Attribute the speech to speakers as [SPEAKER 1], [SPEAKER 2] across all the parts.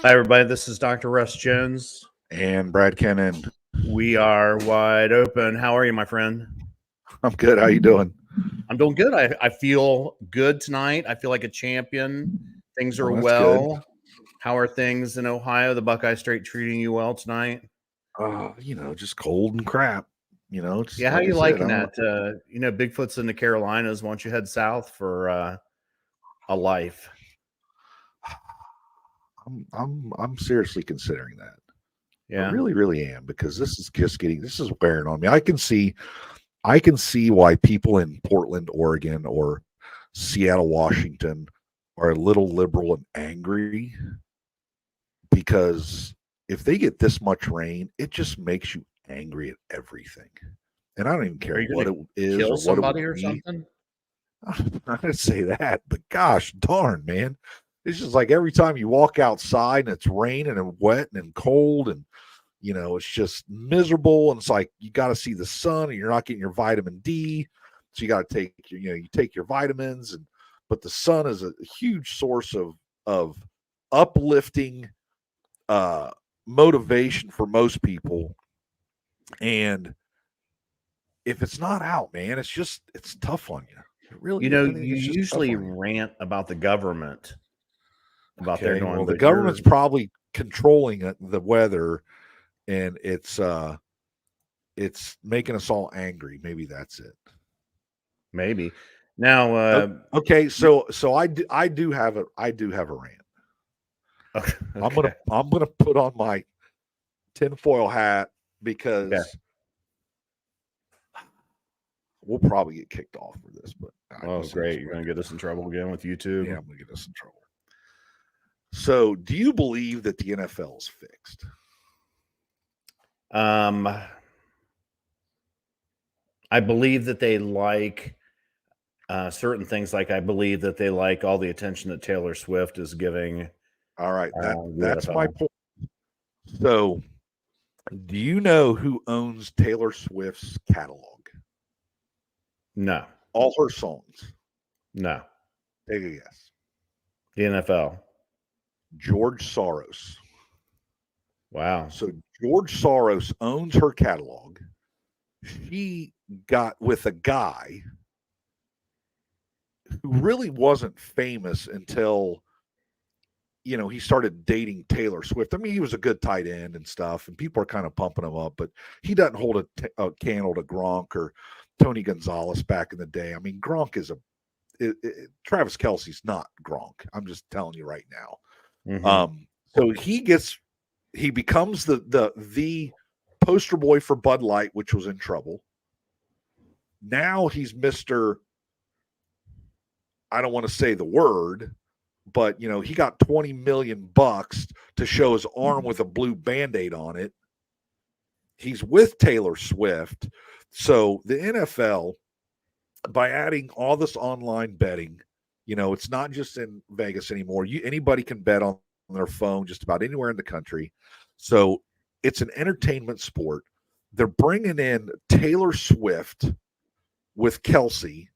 [SPEAKER 1] Hi, everybody. This is Dr. Russ Jones.
[SPEAKER 2] And Brad Kennan.
[SPEAKER 1] We are wide open. How are you, my friend?
[SPEAKER 2] I'm good. How you doing?
[SPEAKER 1] I'm doing good. I feel good tonight. I feel like a champion. Things are
[SPEAKER 2] Well, that's
[SPEAKER 1] well.
[SPEAKER 2] good.
[SPEAKER 1] How are things in Ohio? The Buckeye State treating you well tonight?
[SPEAKER 2] Just cold and crap. It's
[SPEAKER 1] Yeah, how
[SPEAKER 2] like
[SPEAKER 1] you
[SPEAKER 2] I said,
[SPEAKER 1] liking that? Bigfoot's in the Carolinas. Why don't you head south for a life?
[SPEAKER 2] I'm seriously considering that.
[SPEAKER 1] Yeah.
[SPEAKER 2] I really, really am, because this is wearing on me. I can see why people in Portland, Oregon, or Seattle, Washington are a little liberal and angry, because if they get this much rain, it just makes you angry at everything. And I don't even care
[SPEAKER 1] Are you
[SPEAKER 2] what
[SPEAKER 1] going
[SPEAKER 2] it
[SPEAKER 1] to
[SPEAKER 2] is
[SPEAKER 1] kill
[SPEAKER 2] or what it
[SPEAKER 1] somebody
[SPEAKER 2] would
[SPEAKER 1] or
[SPEAKER 2] be.
[SPEAKER 1] something?
[SPEAKER 2] I'm not going to say that, but gosh darn, man. It's just like every time you walk outside and it's raining and wet and cold, and it's just miserable, and it's like you got to see the sun and you're not getting your vitamin D. So you got to take you take your vitamins, but the sun is a huge source of uplifting motivation for most people. And if it's not out, man, it's tough on you. It really,
[SPEAKER 1] You
[SPEAKER 2] it's just tough
[SPEAKER 1] usually
[SPEAKER 2] on you.
[SPEAKER 1] rant about the government, about their
[SPEAKER 2] Okay,
[SPEAKER 1] doing,
[SPEAKER 2] well, the
[SPEAKER 1] but
[SPEAKER 2] government's probably controlling the weather, and it's making us all angry. Maybe that's it.
[SPEAKER 1] maybe. Now,
[SPEAKER 2] Okay, so I do have a rant.
[SPEAKER 1] okay.
[SPEAKER 2] I'm gonna put on my tinfoil hat, because
[SPEAKER 1] Okay.
[SPEAKER 2] we'll probably get kicked off for this. But
[SPEAKER 1] Oh, great! You're going to get us in trouble again with YouTube.
[SPEAKER 2] Yeah, I'm gonna get us in trouble. So, do you believe that the NFL is fixed?
[SPEAKER 1] I believe that they like certain things. Like I believe that they like all the attention that Taylor Swift is giving.
[SPEAKER 2] All right, that's
[SPEAKER 1] NFL.
[SPEAKER 2] my point. So, do you know who owns Taylor Swift's catalog?
[SPEAKER 1] No.
[SPEAKER 2] All her songs.
[SPEAKER 1] No.
[SPEAKER 2] Take a guess.
[SPEAKER 1] The NFL.
[SPEAKER 2] George Soros.
[SPEAKER 1] Wow.
[SPEAKER 2] So George Soros owns her catalog. She got with a guy who really wasn't famous until he started dating Taylor Swift. I mean, he was a good tight end and stuff, and people are kind of pumping him up, but he doesn't hold a candle to Gronk or Tony Gonzalez back in the day. I mean, Gronk is Travis Kelce's not Gronk. I'm just telling you right now.
[SPEAKER 1] Mm-hmm.
[SPEAKER 2] So he becomes the poster boy for Bud Light, which was in trouble. Now he's Mr. I don't want to say the word, but he got $20 million to show his arm with a blue Band-Aid on it. He's with Taylor Swift. So the NFL, by adding all this online betting, it's not just in Vegas anymore. Anybody can bet on their phone just about anywhere in the country. So it's an entertainment sport. They're bringing in Taylor Swift with Kelsey.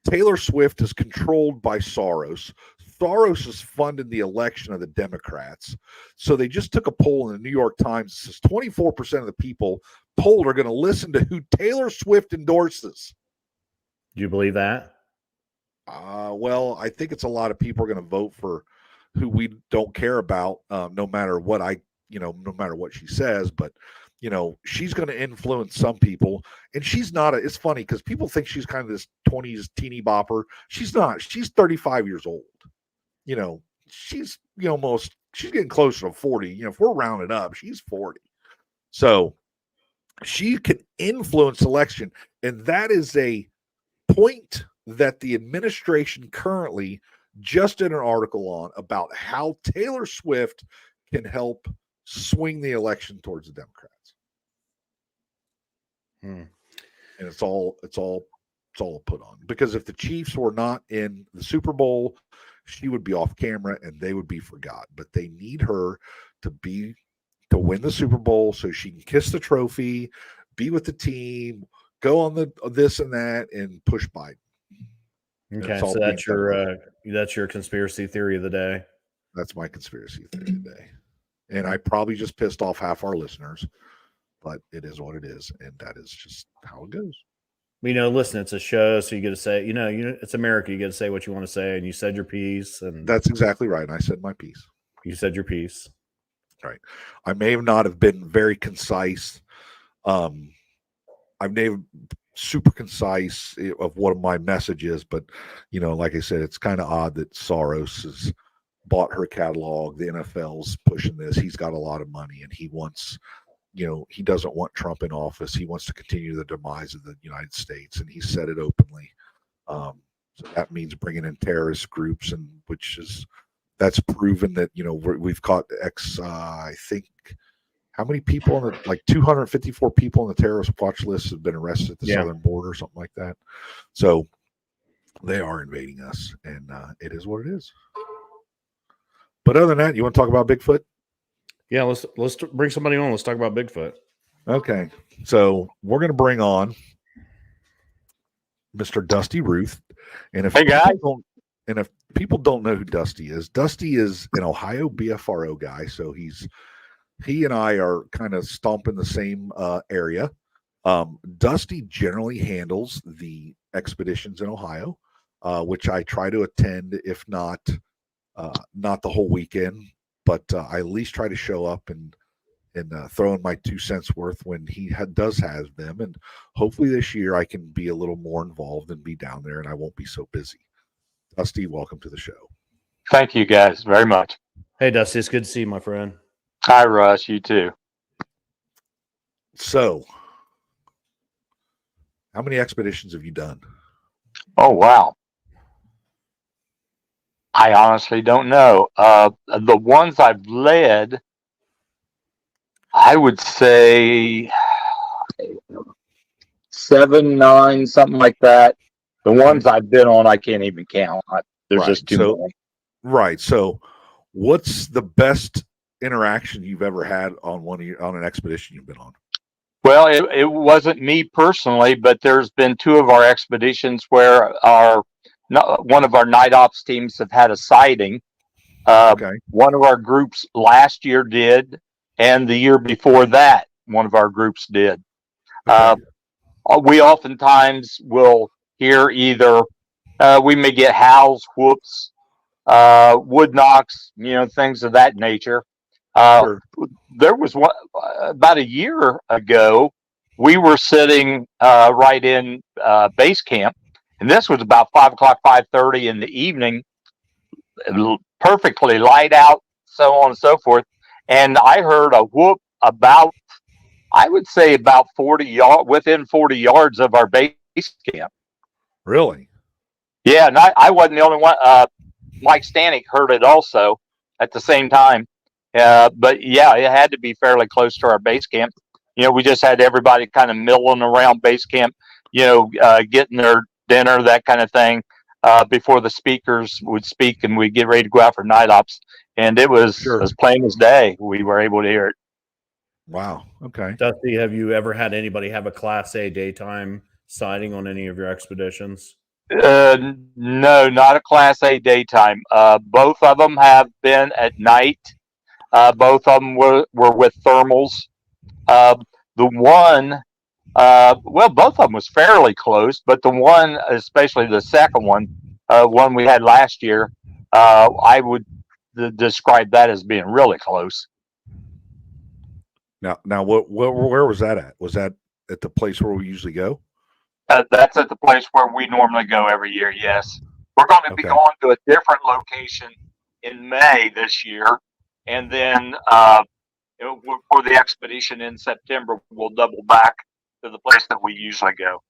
[SPEAKER 2] Taylor Swift is controlled by Soros. Soros is funding the election of the Democrats. So they just took a poll in the New York Times that says 24% of the people polled are going to listen to who Taylor Swift endorses.
[SPEAKER 1] Do you believe that?
[SPEAKER 2] Well, I think it's a lot of people are going to vote for who we don't care about, no matter what no matter what she says. But she's going to influence some people, and she's not. It's funny because people think she's kind of this 20s teeny bopper. She's not. She's 35 years old. She's she's getting closer to 40. If we're rounding up, she's 40. So she can influence election, and that is a point that the administration currently just did an article on about how Taylor Swift can help swing the election towards the Democrats. And it's all put on, because if the Chiefs were not in the Super Bowl, she would be off camera and they would be forgotten. But they need her to win the Super Bowl so she can kiss the trophy, be with the team, go on this and that, and push Biden.
[SPEAKER 1] Okay, so that's your conspiracy theory of the day.
[SPEAKER 2] That's my conspiracy theory today. And I probably just pissed off half our listeners, but it is what it is. And that is just how it goes.
[SPEAKER 1] Listen, it's a show, so you get to say, it's America. You get to say what you want to say, and you said your piece, and
[SPEAKER 2] That's exactly right. I said my piece.
[SPEAKER 1] you said your piece.
[SPEAKER 2] Right. I may not have been very concise. I may have super concise of what my message is, but like I said, it's kind of odd that Soros has bought her catalog. The NFL's pushing this. He's got a lot of money, and he wants, he doesn't want Trump in office. He wants to continue the demise of the United States, and he said it openly. So that means bringing in terrorist groups, and that's proven that we've caught I think how many people like 254 people on the terrorist watch list have been arrested at the southern border, something like that. So they are invading us, and it is what it is. But other than that, you want to talk about Bigfoot?
[SPEAKER 1] Yeah, let's bring somebody on. Let's talk about Bigfoot.
[SPEAKER 2] Okay, so we're going to bring on Mr. Dusty Ruth, and if people don't know who Dusty is an Ohio BFRO guy. So he and I are kind of stomping the same area. Dusty generally handles the expeditions in Ohio, which I try to attend, if not the whole weekend, but I at least try to show up and throw in my 2 cents worth when he does have them. And hopefully this year I can be a little more involved and be down there, and I won't be so busy. Dusty, welcome to the show.
[SPEAKER 3] Thank you guys very much.
[SPEAKER 1] Hey, Dusty, it's good to see you, my friend.
[SPEAKER 3] Hi, Russ. You too.
[SPEAKER 2] So, how many expeditions have you done?
[SPEAKER 3] Oh, wow. I honestly don't know. The ones I've led, I would say 7, 9, something like that. The ones I've been on, I can't even count. There's just too many.
[SPEAKER 2] Right. So, what's the best interaction you've ever had on an expedition you've been on?
[SPEAKER 3] Well, it wasn't me personally, but there's been 2 of our expeditions where one of our night ops teams have had a sighting.
[SPEAKER 2] Okay.
[SPEAKER 3] One of our groups last year did, and the year before that, one of our groups did.
[SPEAKER 2] Okay.
[SPEAKER 3] We oftentimes will hear either we may get howls, whoops, wood knocks, things of that nature.
[SPEAKER 2] Sure.
[SPEAKER 3] There was one about a year ago. We were sitting right in base camp, and this was about 5:00, 5:30 in the evening, perfectly light out, so on and so forth. And I heard a whoop about, I would say, about within 40 yards of our base camp.
[SPEAKER 2] Really?
[SPEAKER 3] Yeah, and I wasn't the only one. Mike Stanek heard it also at the same time. But yeah, it had to be fairly close to our base camp. We just had everybody kind of milling around base camp, getting their dinner, that kind of thing, before the speakers would speak and we'd get ready to go out for night ops. And it was as plain as day. We were able to hear it.
[SPEAKER 2] Wow. Okay.
[SPEAKER 1] Dusty, have you ever had anybody have a Class A daytime sighting on any of your expeditions?
[SPEAKER 3] No, not a Class A daytime. Both of them have been at night. Both of them were with thermals. The one, both of them was fairly close, but the one, especially the second one, one we had last year, I would describe that as being really close.
[SPEAKER 2] Now, where was that at? Was that at the place where we usually go?
[SPEAKER 3] That's at the place where we normally go every year. Yes, we're going to be going to a different location in May this year, and then for the expedition in September, we'll double back to the place that we usually go.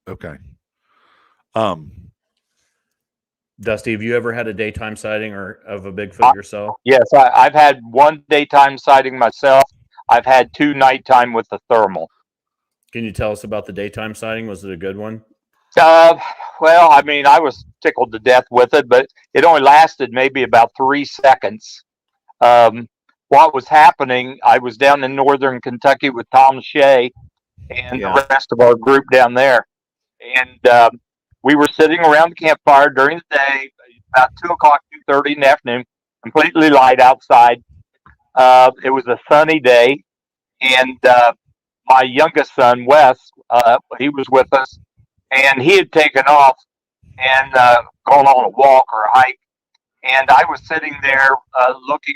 [SPEAKER 2] Okay.
[SPEAKER 1] Dusty, have you ever had a daytime sighting of a Bigfoot yourself?
[SPEAKER 3] Yes, I've had one daytime sighting myself. I've had 2 nighttime with the thermal.
[SPEAKER 1] Can you tell us about the daytime sighting? Was it a good one?
[SPEAKER 3] Well, I mean, I was tickled to death with it, but it only lasted maybe about 3 seconds. What was happening, I was down in northern Kentucky with Tom Shea and the rest of our group down there. And we were sitting around the campfire during the day, about 2:00, 2:30 in the afternoon, completely light outside. It was a sunny day, and my youngest son, Wes, he was with us, and he had taken off and gone on a walk or a hike. And I was sitting there looking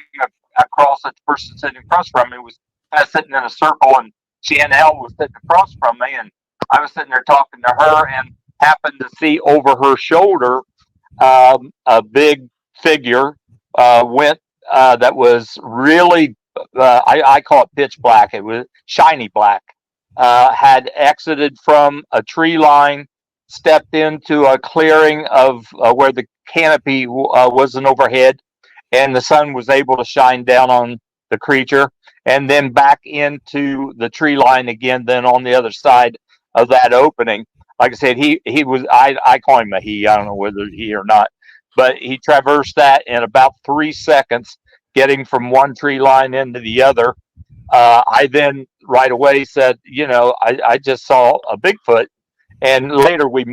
[SPEAKER 3] across at the person sitting across from me was kind of sitting in a circle, and Chanel was sitting across from me, and I was sitting there talking to her, and happened to see over her shoulder a big figure went that was really I call it pitch black. It was shiny black. Had exited from a tree line, stepped into a clearing of where the canopy wasn't overhead, and the sun was able to shine down on the creature, and then back into the tree line again. Then on the other side of that opening, like I said, he was I call him a he. I don't know whether he or not, but he traversed that in about 3 seconds, getting from one tree line into the other. I then right away said, I just saw a Bigfoot, and later we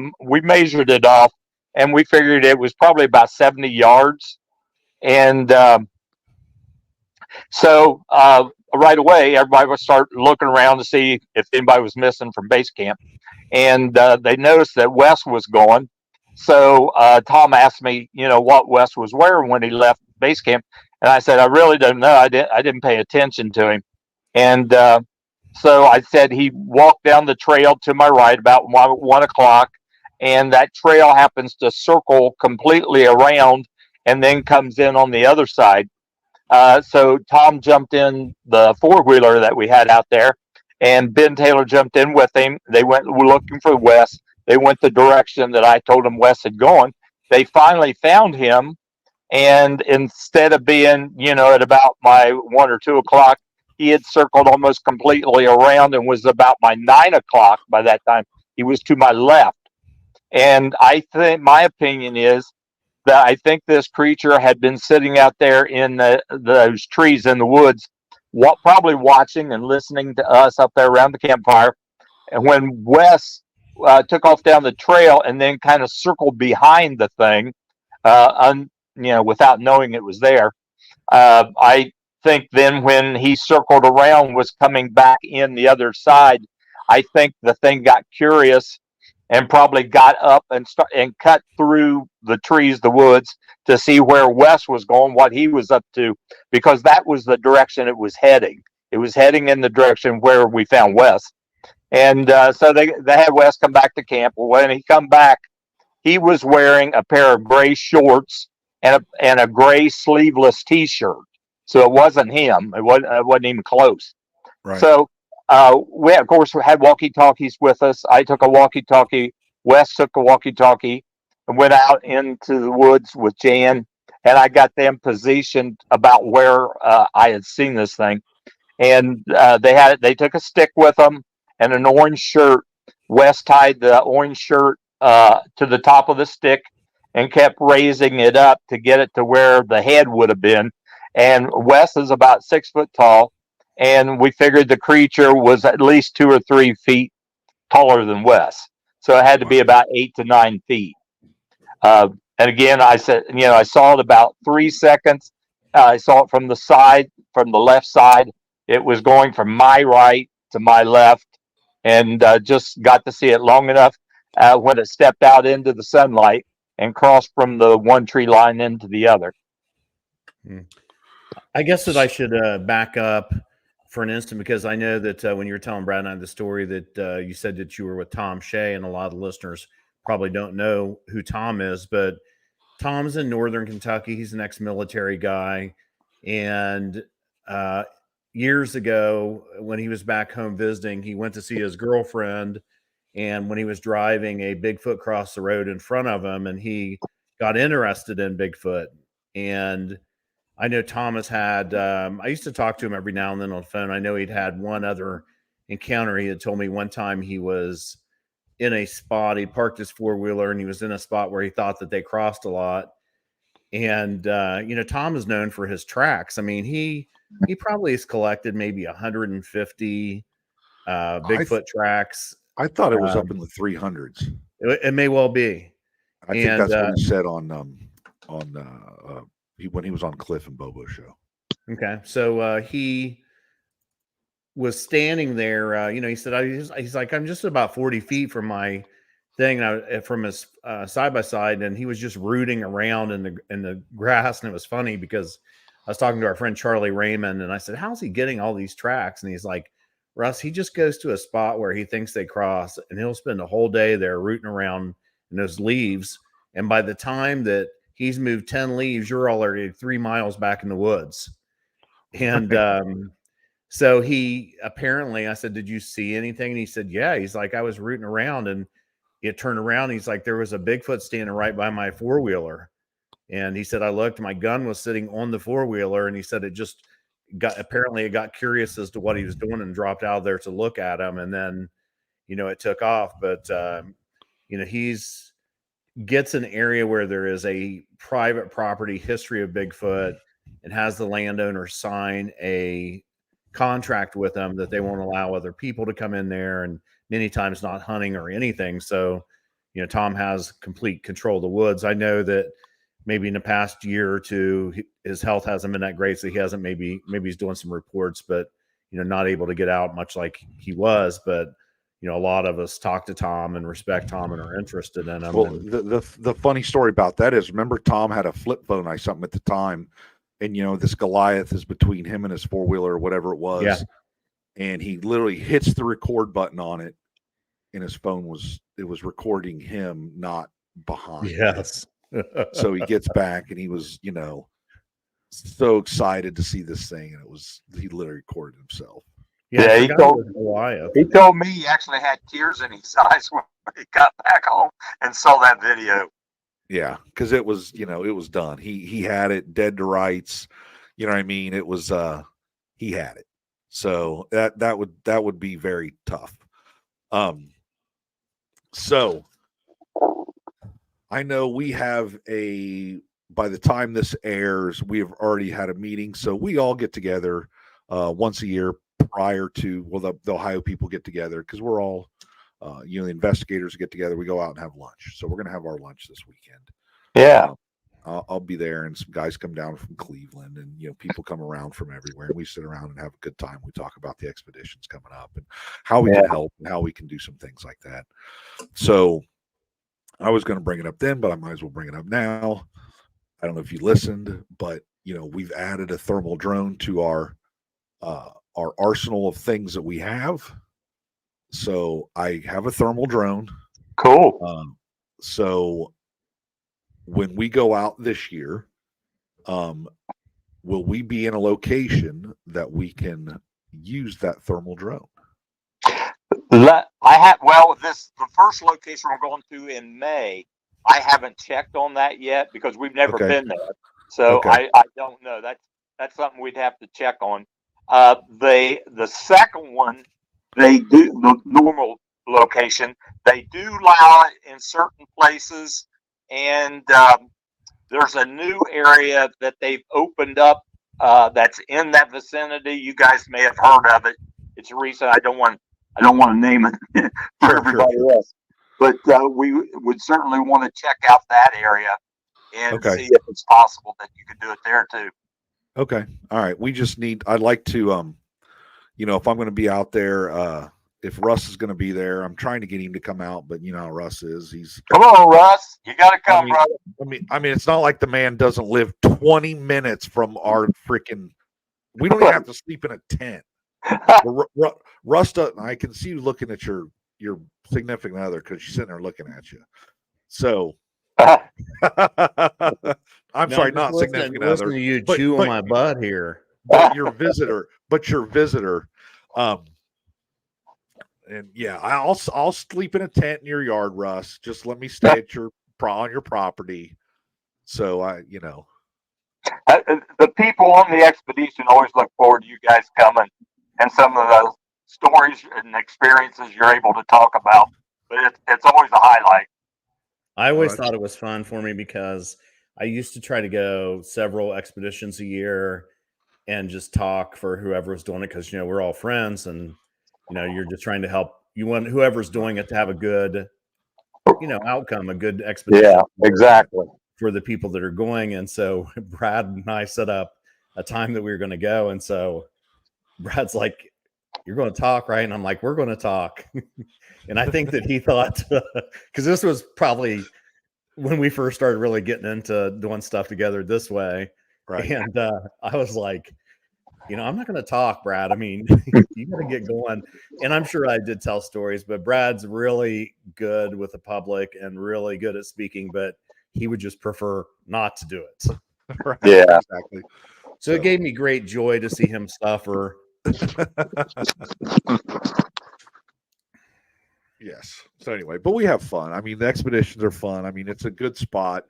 [SPEAKER 3] measured it off, and we figured it was probably about 70 yards, and so right away everybody would start looking around to see if anybody was missing from base camp, and they noticed that Wes was gone. So Tom asked me, what Wes was wearing when he left base camp, and I said I really don't know. I didn't pay attention to him. And so I said he walked down the trail to my right about 1 o'clock, and that trail happens to circle completely around and then comes in on the other side. So Tom jumped in the four-wheeler that we had out there, and Ben Taylor jumped in with him. They went looking for Wes. They went the direction that I told them Wes had gone. They finally found him, and instead of being, at about my 1 or 2 o'clock, he had circled almost completely around and was about my 9 o'clock by that time. He was to my left. And I think my opinion is that I think this creature had been sitting out there in those trees in the woods, probably watching and listening to us up there around the campfire. And when Wes took off down the trail and then kind of circled behind the thing, without knowing it was there, I think then when he circled around was coming back in the other side, I think the thing got curious and probably got up and cut through the trees, the woods, to see where Wes was going, what he was up to, because that was the direction it was heading. It was heading in the direction where we found Wes. And so they had Wes come back to camp. Well, when he come back, he was wearing a pair of gray shorts and a gray sleeveless T-shirt. So it wasn't him. It wasn't even close.
[SPEAKER 2] Right.
[SPEAKER 3] So we, of course, had walkie-talkies with us. I took a walkie-talkie. Wes took a walkie-talkie and went out into the woods with Jan, and I got them positioned about where I had seen this thing. And they took a stick with them and an orange shirt. Wes tied the orange shirt to the top of the stick and kept raising it up to get it to where the head would have been. And Wes is about 6 foot tall, and we figured the creature was at least 2 or 3 feet taller than Wes. So it had to be about 8 to 9 feet. And again, I said, I saw it about 3 seconds. I saw it from the side, from the left side. It was going from my right to my left, and just got to see it long enough when it stepped out into the sunlight and crossed from the one tree line into the other.
[SPEAKER 1] I guess that I should back up for an instant, because I know that when you were telling Brad and I the story that you said that you were with Tom Shea, and a lot of the listeners probably don't know who Tom is, but Tom's in Northern Kentucky. He's an ex-military guy. And years ago, when he was back home visiting, he went to see his girlfriend. And when he was driving, a Bigfoot crossed the road in front of him, and he got interested in Bigfoot. And I know Thomas had, I used to talk to him every now and then on the phone. I know he'd had one other encounter. He had told me one time he was in a spot, he parked his four-wheeler, and he was in a spot where he thought that they crossed a lot. And, Tom is known for his tracks. I mean, he probably has collected maybe 150 Bigfoot tracks.
[SPEAKER 2] I thought it was up in the 300s.
[SPEAKER 1] It may well be.
[SPEAKER 2] I think that's what he said on when he was on Cliff and Bobo's show.
[SPEAKER 1] Okay. So he was standing there. He said, he's like, I'm just about 40 feet from my thing, and from his side by side, and he was just rooting around in the grass. And it was funny because I was talking to our friend Charlie Raymond, and I said, how's he getting all these tracks? And he's like, Russ, he just goes to a spot where he thinks they cross, and he'll spend a whole day there rooting around in those leaves. And by the time that he's moved 10 leaves, you're already 3 miles back in the woods. And so he apparently, I said, did you see anything? And he said, yeah. He's like, I was rooting around, and it turned around. He's like, there was a Bigfoot standing right by my four-wheeler. And he said, I looked, my gun was sitting on the four-wheeler. And he said, it got curious as to what he was doing and dropped out of there to look at him. And then, it took off. But, he's gets an area where there is a private property history of Bigfoot and has the landowner sign a contract with them that they won't allow other people to come in there, and many times not hunting or anything. So, Tom has complete control of the woods. I know that maybe in the past year or two, his health hasn't been that great. So he hasn't, maybe he's doing some reports, but, not able to get out much like he was. But, a lot of us talk to Tom and respect Tom and are interested in him.
[SPEAKER 2] Well, the funny story about that is, remember, Tom had a flip phone or something at the time, and this Goliath is between him and his four-wheeler or whatever it was.
[SPEAKER 1] Yeah.
[SPEAKER 2] And he literally hits the record button on it, and his phone was recording him, not behind.
[SPEAKER 1] Yes.
[SPEAKER 2] So he gets back, and he was, so excited to see this thing, and he literally recorded himself.
[SPEAKER 3] Yeah, he told me he actually had tears in his eyes when he got back home and saw that video.
[SPEAKER 2] Yeah, because it was, it was done. He had it dead to rights. You know what I mean? It was he had it. So that would be very tough. So I know we have by the time this airs, we have already had a meeting. So we all get together once a year prior to, the Ohio people get together, because we're all, the investigators get together. We go out and have lunch. So we're going to have our lunch this weekend.
[SPEAKER 3] Yeah.
[SPEAKER 2] I'll be there, and some guys come down from Cleveland, and people come around from everywhere, and we sit around and have a good time. We talk about the expeditions coming up and how we can help and how we can do some things like that. So I was going to bring it up then, but I might as well bring it up now. I don't know if you listened, but we've added a thermal drone to our arsenal of things that we have. So I have a thermal drone.
[SPEAKER 3] Cool.
[SPEAKER 2] So when we go out this year, will we be in a location that we can use that thermal drone?
[SPEAKER 3] The first location we're going to in May, I haven't checked on that yet because we've never been there. So I don't know. That's something we'd have to check on. The second one, they do the normal location. They do allow it in certain places, and there's a new area that they've opened up that's in that vicinity. You guys may have heard of it. It's recent. I don't want to name it for everybody else, but we would certainly want to check out that area and see if it's possible that you could do it there too.
[SPEAKER 2] Okay. All right. I'd like to, if I'm going to be out there, if Russ is going to be there, I'm trying to get him to come out, but how Russ is.
[SPEAKER 3] Come on, Russ. You got to come, brother.
[SPEAKER 2] I mean, it's not like the man doesn't live 20 minutes from our freaking, we don't even have to sleep in a tent. Russ, I can see you looking at your significant other because she's sitting there looking at you. So, I'm sorry, not significant other.
[SPEAKER 1] To you chew on my butt here.
[SPEAKER 2] But your visitor. And yeah, I'll sleep in a tent in your yard, Russ. Just let me stay at on your property. So
[SPEAKER 3] the people on the expedition always look forward to you guys coming and some of the stories and experiences you're able to talk about. But it's always a highlight.
[SPEAKER 1] I always thought it was fun for me because I used to try to go several expeditions a year and just talk for whoever's doing it, because we're all friends, and you're just trying to help. You want whoever's doing it to have a good outcome, a good expedition.
[SPEAKER 3] Yeah, exactly.
[SPEAKER 1] For the people that are going. And so Brad and I set up a time that we were going to go. And so Brad's like, "You're going to talk, right?" And I'm like, "We're going to talk." And I think that he thought, because this was probably when we first started really getting into doing stuff together this way.
[SPEAKER 2] Right.
[SPEAKER 1] And I was like, I'm not going to talk, Brad. I mean, you got to get going. And I'm sure I did tell stories, but Brad's really good with the public and really good at speaking, but he would just prefer not to do it.
[SPEAKER 2] Right.
[SPEAKER 3] Yeah.
[SPEAKER 2] Exactly.
[SPEAKER 1] So it gave me great joy to see him suffer.
[SPEAKER 2] Yes. So anyway, but we have fun. I mean, the expeditions are fun. I mean, it's a good spot.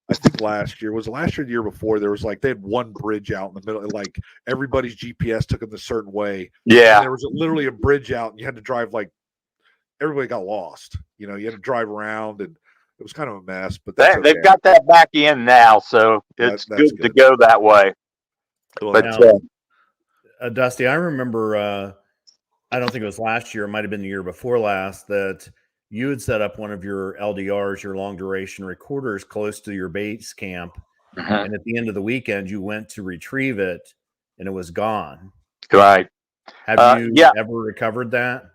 [SPEAKER 2] I think last year, the year before, there was like, they had one bridge out in the middle, like everybody's GPS took them a certain way.
[SPEAKER 3] Yeah.
[SPEAKER 2] And there was literally a bridge out and you had to drive, like, everybody got lost. You had to drive around and it was kind of a mess, but
[SPEAKER 3] They've got that back in now. So it's
[SPEAKER 2] that's
[SPEAKER 3] good to go that way.
[SPEAKER 2] Well,
[SPEAKER 3] But
[SPEAKER 1] now, Dusty, I remember, I don't think it was last year, it might have been the year before last, that you had set up one of your LDRs, your long duration recorders, close to your base camp. And at the end of the weekend, you went to retrieve it and it was gone.
[SPEAKER 3] right.
[SPEAKER 1] Have you ever recovered that?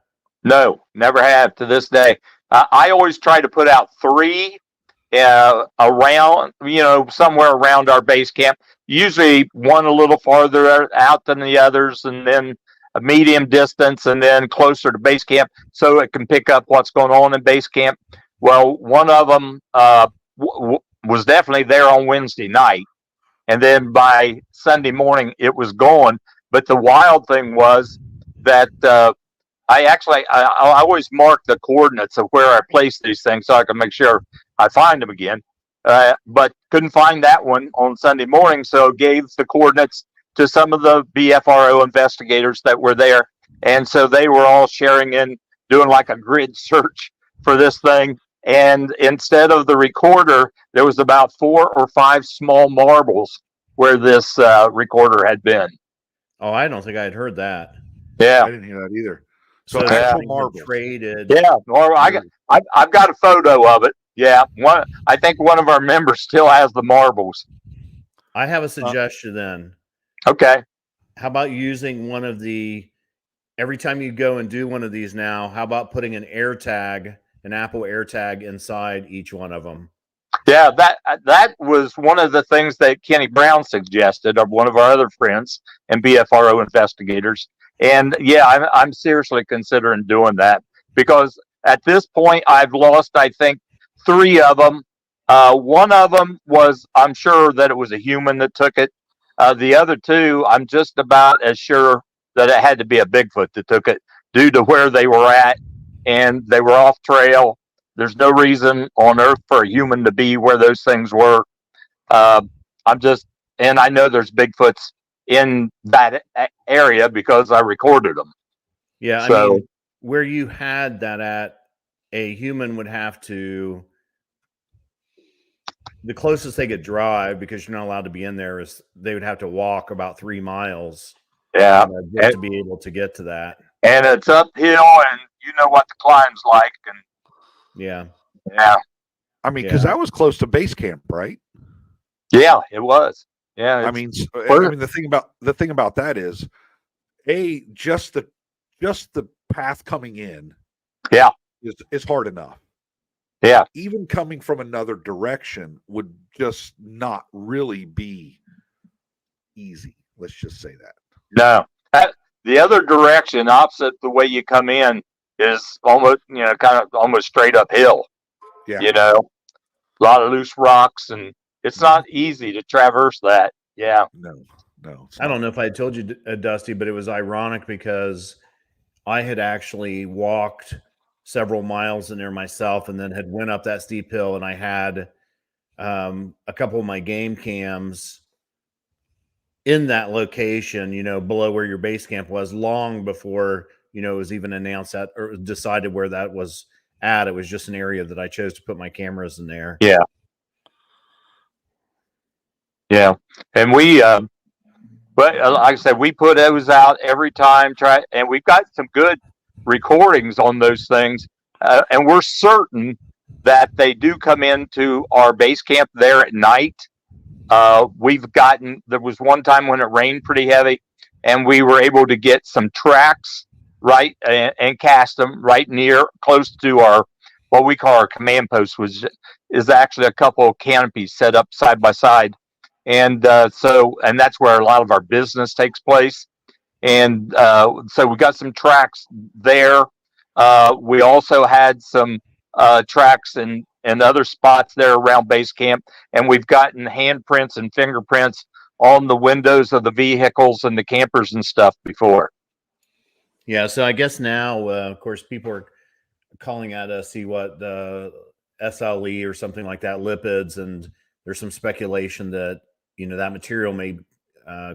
[SPEAKER 3] No, never have to this day. I always try to put out 3 around, somewhere around our base camp. Usually one a little farther out than the others, and then a medium distance, and then closer to base camp, so it can pick up what's going on in base camp. Well, one of them was definitely there on Wednesday night, and then by Sunday morning it was gone. But the wild thing was that I always mark the coordinates of where I place these things so I can make sure I find them again. But couldn't find that one on Sunday morning, so gave the coordinates to some of the BFRO investigators that were there. And so they were all sharing in, doing like a grid search for this thing. And instead of the recorder, there was about 4 or 5 small marbles where this recorder had been.
[SPEAKER 1] Oh, I don't think I had heard that.
[SPEAKER 2] I didn't hear that either. So actual marbles
[SPEAKER 1] traded.
[SPEAKER 3] Yeah, or I've got a photo of it. Yeah, I think one of our members still has the marbles.
[SPEAKER 1] I have a suggestion then.
[SPEAKER 3] Okay.
[SPEAKER 1] How about using one of every time you go and do one of these now, how about putting an Apple AirTag inside each one of them?
[SPEAKER 3] Yeah, that was one of the things that Kenny Brown suggested, of one of our other friends and BFRO investigators. And yeah, I'm seriously considering doing that, because at this point I've lost, I think, 3 of them. One of them was, I'm sure that it was a human that took it. The other 2, I'm just about as sure that it had to be a Bigfoot that took it, due to where they were at, and they were off trail. There's no reason on earth for a human to be where those things were. And I know there's Bigfoots in that area because I recorded them.
[SPEAKER 1] Yeah,
[SPEAKER 3] so,
[SPEAKER 1] I mean, where you had that at, a human would have to, the closest they could drive, because you're not allowed to be in there, is they would have to walk about 3 miles.
[SPEAKER 3] Yeah,
[SPEAKER 1] just to be able to get to that.
[SPEAKER 3] And it's uphill, and you know what the climb's like. And
[SPEAKER 1] yeah.
[SPEAKER 2] I mean, because that was close to base camp, right?
[SPEAKER 3] Yeah, it was. Yeah,
[SPEAKER 2] I mean, the thing about that is, just the path coming in, is hard enough.
[SPEAKER 3] Yeah,
[SPEAKER 2] even coming from another direction would just not really be easy. Let's just say that.
[SPEAKER 3] No, the other direction, opposite the way you come in, is almost, kind of almost straight uphill.
[SPEAKER 2] Yeah,
[SPEAKER 3] a lot of loose rocks, and it's not easy to traverse that. Yeah.
[SPEAKER 2] No.
[SPEAKER 1] I don't know if I told you, Dusty, but it was ironic because I had actually walked several miles in there myself, and then had went up that steep hill, and I had a couple of my game cams in that location, below where your base camp was, long before, it was even announced that or decided where that was at. It was just an area that I chose to put my cameras in there.
[SPEAKER 3] Yeah. Yeah. And we, but like I said, we put those out every time, and we've got some good recordings on those things. And we're certain that they do come into our base camp there at night. there was one time when it rained pretty heavy, and we were able to get some tracks right and cast them right close to what we call our command post, which is actually a couple of canopies set up side by side. And and that's where a lot of our business takes place. And so we got some tracks there. We also had some tracks and other spots there around base camp, and we've gotten handprints and fingerprints on the windows of the vehicles and the campers and stuff before.
[SPEAKER 1] Yeah, so I guess now, of course, people are calling out see what SLE or something like that, lipids, and there's some speculation that that material may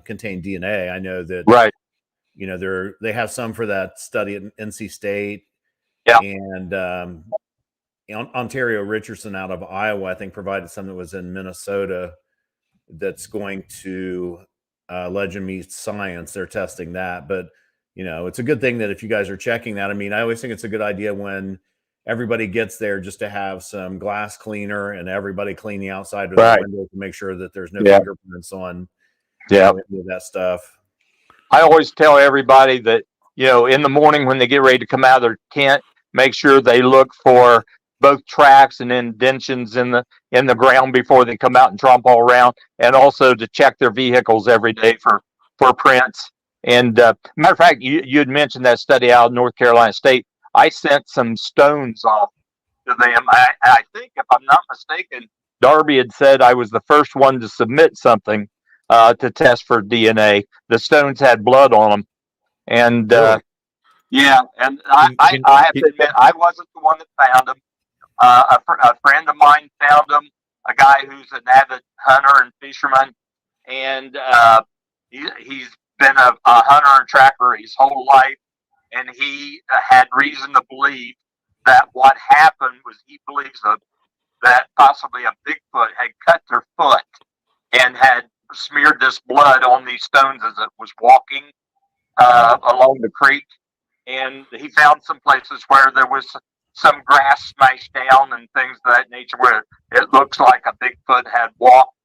[SPEAKER 1] contain DNA. I know that,
[SPEAKER 3] right?
[SPEAKER 1] They have some for that study at NC State,
[SPEAKER 3] yeah,
[SPEAKER 1] and Ontario Richardson out of Iowa, I think, provided some that was in Minnesota. That's going to Legend Meets Science. They're testing that, but it's a good thing that if you guys are checking that. I mean, I always think it's a good idea when everybody gets there just to have some glass cleaner and everybody clean the outside of the window to make sure that there's no fingerprints on any of that stuff.
[SPEAKER 3] I always tell everybody that, in the morning when they get ready to come out of their tent, make sure they look for both tracks and indentions in the ground before they come out and tromp all around, and also to check their vehicles every day for prints. And matter of fact, you had mentioned that study out of North Carolina State. I sent some stones off to them. I think, if I'm not mistaken, Darby had said I was the first one to submit something to test for DNA. The stones had blood on them, and yeah. And I have to admit, I wasn't the one that found them. A friend of mine found them. A guy who's an avid hunter and fisherman, and he's been a hunter and tracker his whole life, and he had reason to believe that what happened was he believes that possibly a Bigfoot had cut their foot and had smeared this blood on these stones as it was walking along the creek. And he found some places where there was some grass smashed down and things of that nature where it looks like a Bigfoot had walked.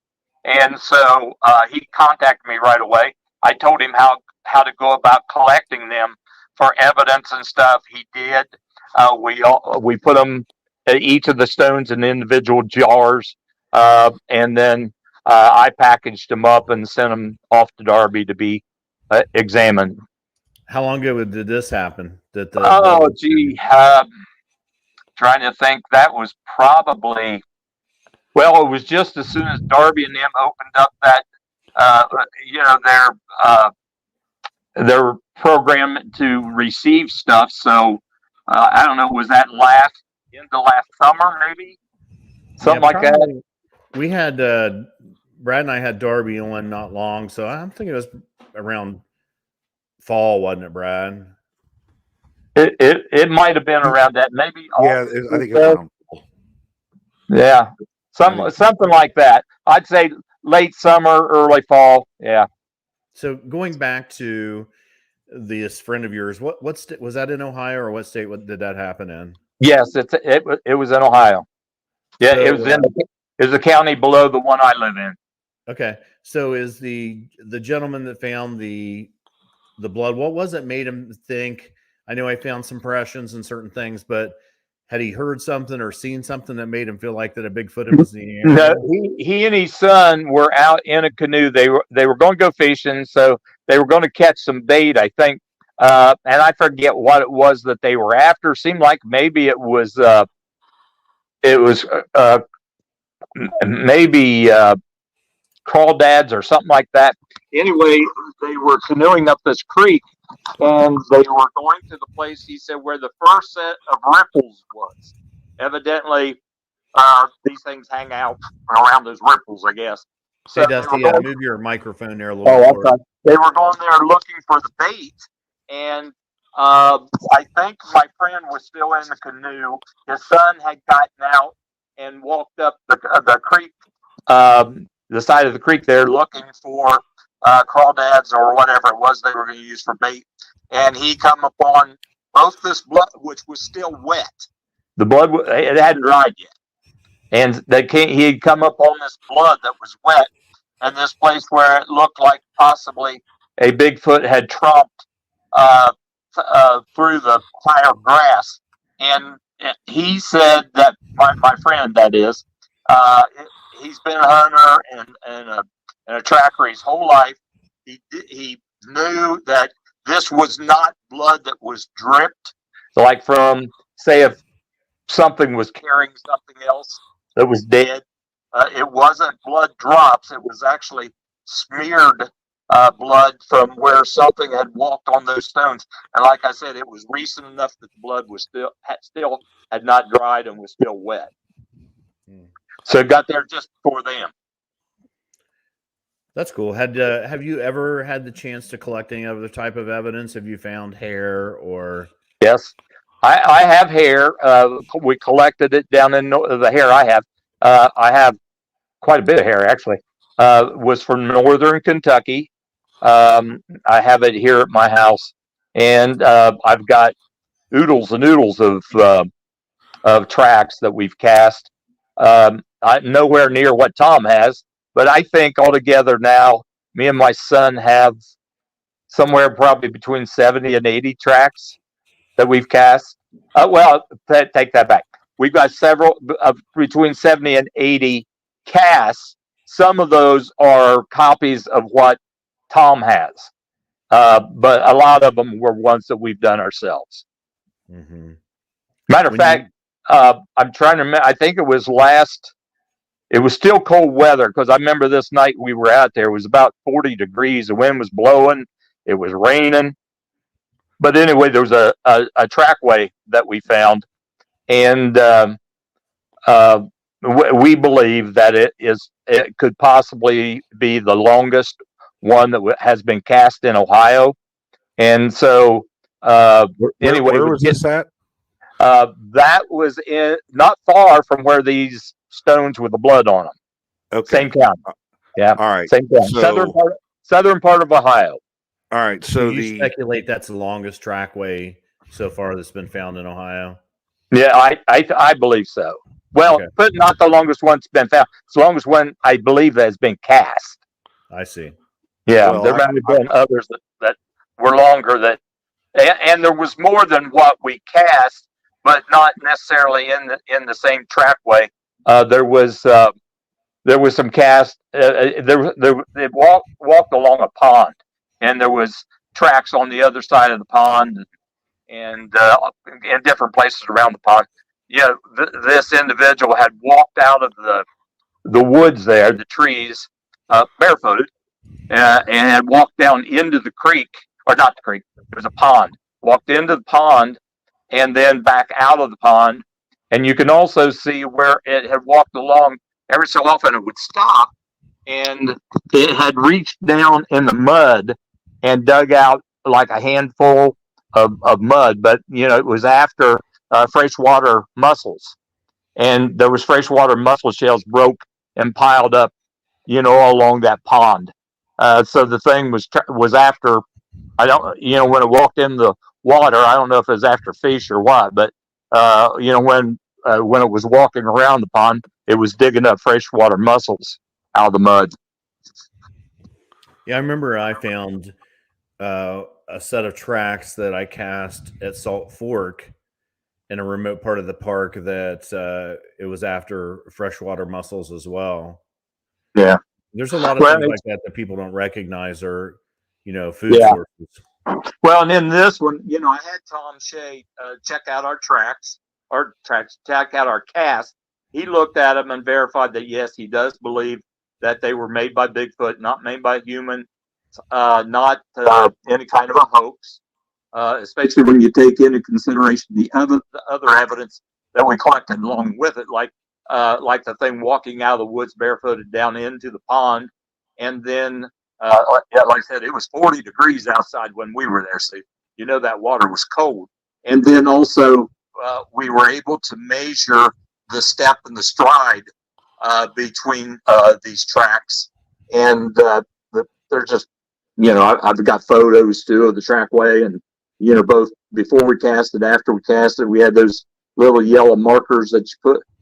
[SPEAKER 3] And so he contacted me right away. I told him how to go about collecting them for evidence and stuff. He did. We put them, each of the stones, in individual jars, and then I packaged them up and sent them off to Darby to be examined.
[SPEAKER 1] How long ago did this happen?
[SPEAKER 3] Trying to think. That was probably, it was just as soon as Darby and them opened up that, their program to receive stuff. So I don't know, was that into last summer, maybe? Something like that.
[SPEAKER 1] We had Brad and I had Darby on not long, so I'm thinking it was around fall, wasn't it, Brad?
[SPEAKER 3] It might have been around that, maybe.
[SPEAKER 2] Yeah, I think it was around fall.
[SPEAKER 3] Yeah, something like that. I'd say late summer, early fall. Yeah.
[SPEAKER 1] So going back to this friend of yours, what was that in Ohio, or what state did that happen in?
[SPEAKER 3] Yes, it was in Ohio. Yeah, so, it was a county below the one I live in.
[SPEAKER 1] Okay, so is the gentleman that found the blood, what was it made him think? I know I found some impressions and certain things, but had he heard something or seen something that made him feel like that a Bigfoot was the animal?
[SPEAKER 3] No, he and his son were out in a canoe. They were going to go fishing, so they were going to catch some bait, I think. And I forget what it was that they were after. Seemed like maybe it was maybe crawdads or something like that. Anyway, they were canoeing up this creek, and they were going to the place, he said, where the first set of ripples was. Evidently, these things hang out around those ripples, I guess.
[SPEAKER 1] So hey, Dusty, move your microphone there a little bit.
[SPEAKER 3] Okay. They were going there looking for the bait, and I think my friend was still in the canoe. His son had gotten out and walked up the creek, the side of the creek there, looking for crawdads or whatever it was they were going to use for bait. And he come upon both this blood, which was still wet. The blood, it hadn't dried yet. And he had come up on this blood that was wet. and this place where it looked like possibly a Bigfoot had tromped through the higher grass. And he said that my friend, that is, he's been a hunter and a tracker his whole life. He knew that this was not blood that was dripped, like from, say, if something was carrying something else that was dead. It wasn't blood drops. It was actually smeared blood from where something had walked on those stones. And like I said, it was recent enough that the blood was still had not dried and was still wet. So it got there just before them.
[SPEAKER 1] That's cool. Have you ever had the chance to collect any other type of evidence? Have you found hair or?
[SPEAKER 3] Yes, I have hair. We collected it down in the hair I have. I have quite a bit of hair, actually. Was from northern Kentucky. I have it here at my house, and I've got oodles and oodles of tracks that we've cast. Nowhere near what Tom has, but I think altogether now, me and my son have somewhere probably between 70 and 80 tracks that we've cast. Take that back. We've got several between 70 and 80 casts. Some of those are copies of what Tom has, but a lot of them were ones that we've done ourselves.
[SPEAKER 1] Mm-hmm.
[SPEAKER 3] Matter of fact, I'm trying to remember. I think it was it was still cold weather, because I remember this night we were out there. It was about 40 degrees. The wind was blowing. It was raining. But anyway, there was a trackway that we found, and we believe that it could possibly be the longest one that has been cast in Ohio. And so anyway,
[SPEAKER 2] where was this at?
[SPEAKER 3] that was not far from where these stones with the blood on them.
[SPEAKER 2] Okay.
[SPEAKER 3] Same county. Yeah.
[SPEAKER 2] All right.
[SPEAKER 3] Same county.
[SPEAKER 2] So,
[SPEAKER 3] southern part of Ohio.
[SPEAKER 2] All right. So
[SPEAKER 1] you speculate that's the longest trackway so far that's been found in Ohio?
[SPEAKER 3] Yeah, I believe so. Well,
[SPEAKER 1] okay.
[SPEAKER 3] But not the longest one that's been found. It's the longest one I believe that has been cast.
[SPEAKER 1] I see.
[SPEAKER 3] Yeah, well, there might have been others that were longer and there was more than what we cast, but not necessarily in the same trackway. There was some cast. It walked along a pond, and there was tracks on the other side of the pond, and in different places around the pond. Yeah, this individual had walked out of the woods there, the trees, barefooted, and had walked down into the creek, or not the creek. There was a pond. Walked into the pond, and then back out of the pond. And you can also see where it had walked along. Every so often it would stop, and it had reached down in the mud and dug out like a handful of mud. But, it was after freshwater mussels. And there was freshwater mussel shells broke and piled up, along that pond. So the thing was after, I don't, when it walked in the water, I don't know if it was after fish or what, but, when it was walking around the pond, it was digging up freshwater mussels out of the mud.
[SPEAKER 1] Yeah, I remember I found a set of tracks that I cast at Salt Fork in a remote part of the park that it was after freshwater mussels as well.
[SPEAKER 3] Yeah.
[SPEAKER 1] There's a lot of things like that people don't recognize or, food sources.
[SPEAKER 3] Well, and in this one, I had Tom Shea check out our tracks, check out our cast. He looked at them and verified that, yes, he does believe that they were made by Bigfoot, not made by human, not any kind of a hoax, especially when you take into consideration the other evidence that we collected along with it, like the thing walking out of the woods barefooted down into the pond. And then, like I said, it was 40 degrees outside when we were there. So, that water was cold. And then also, we were able to measure the step and the stride between these tracks. And they're just, I've got photos too of the trackway, and, both before we cast it, after we cast it, we had those little yellow markers that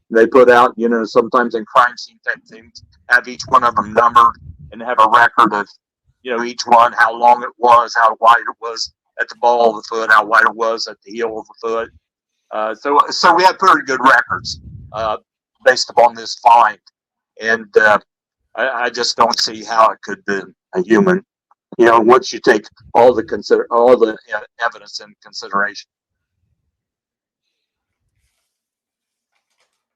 [SPEAKER 3] they put out, sometimes in crime scene type things, have each one of them numbered. and have a record of, each one, how long it was, how wide it was at the ball of the foot, how wide it was at the heel of the foot. So we have pretty good records based upon this find, and I just don't see how it could be a human. Once you take all the evidence in consideration.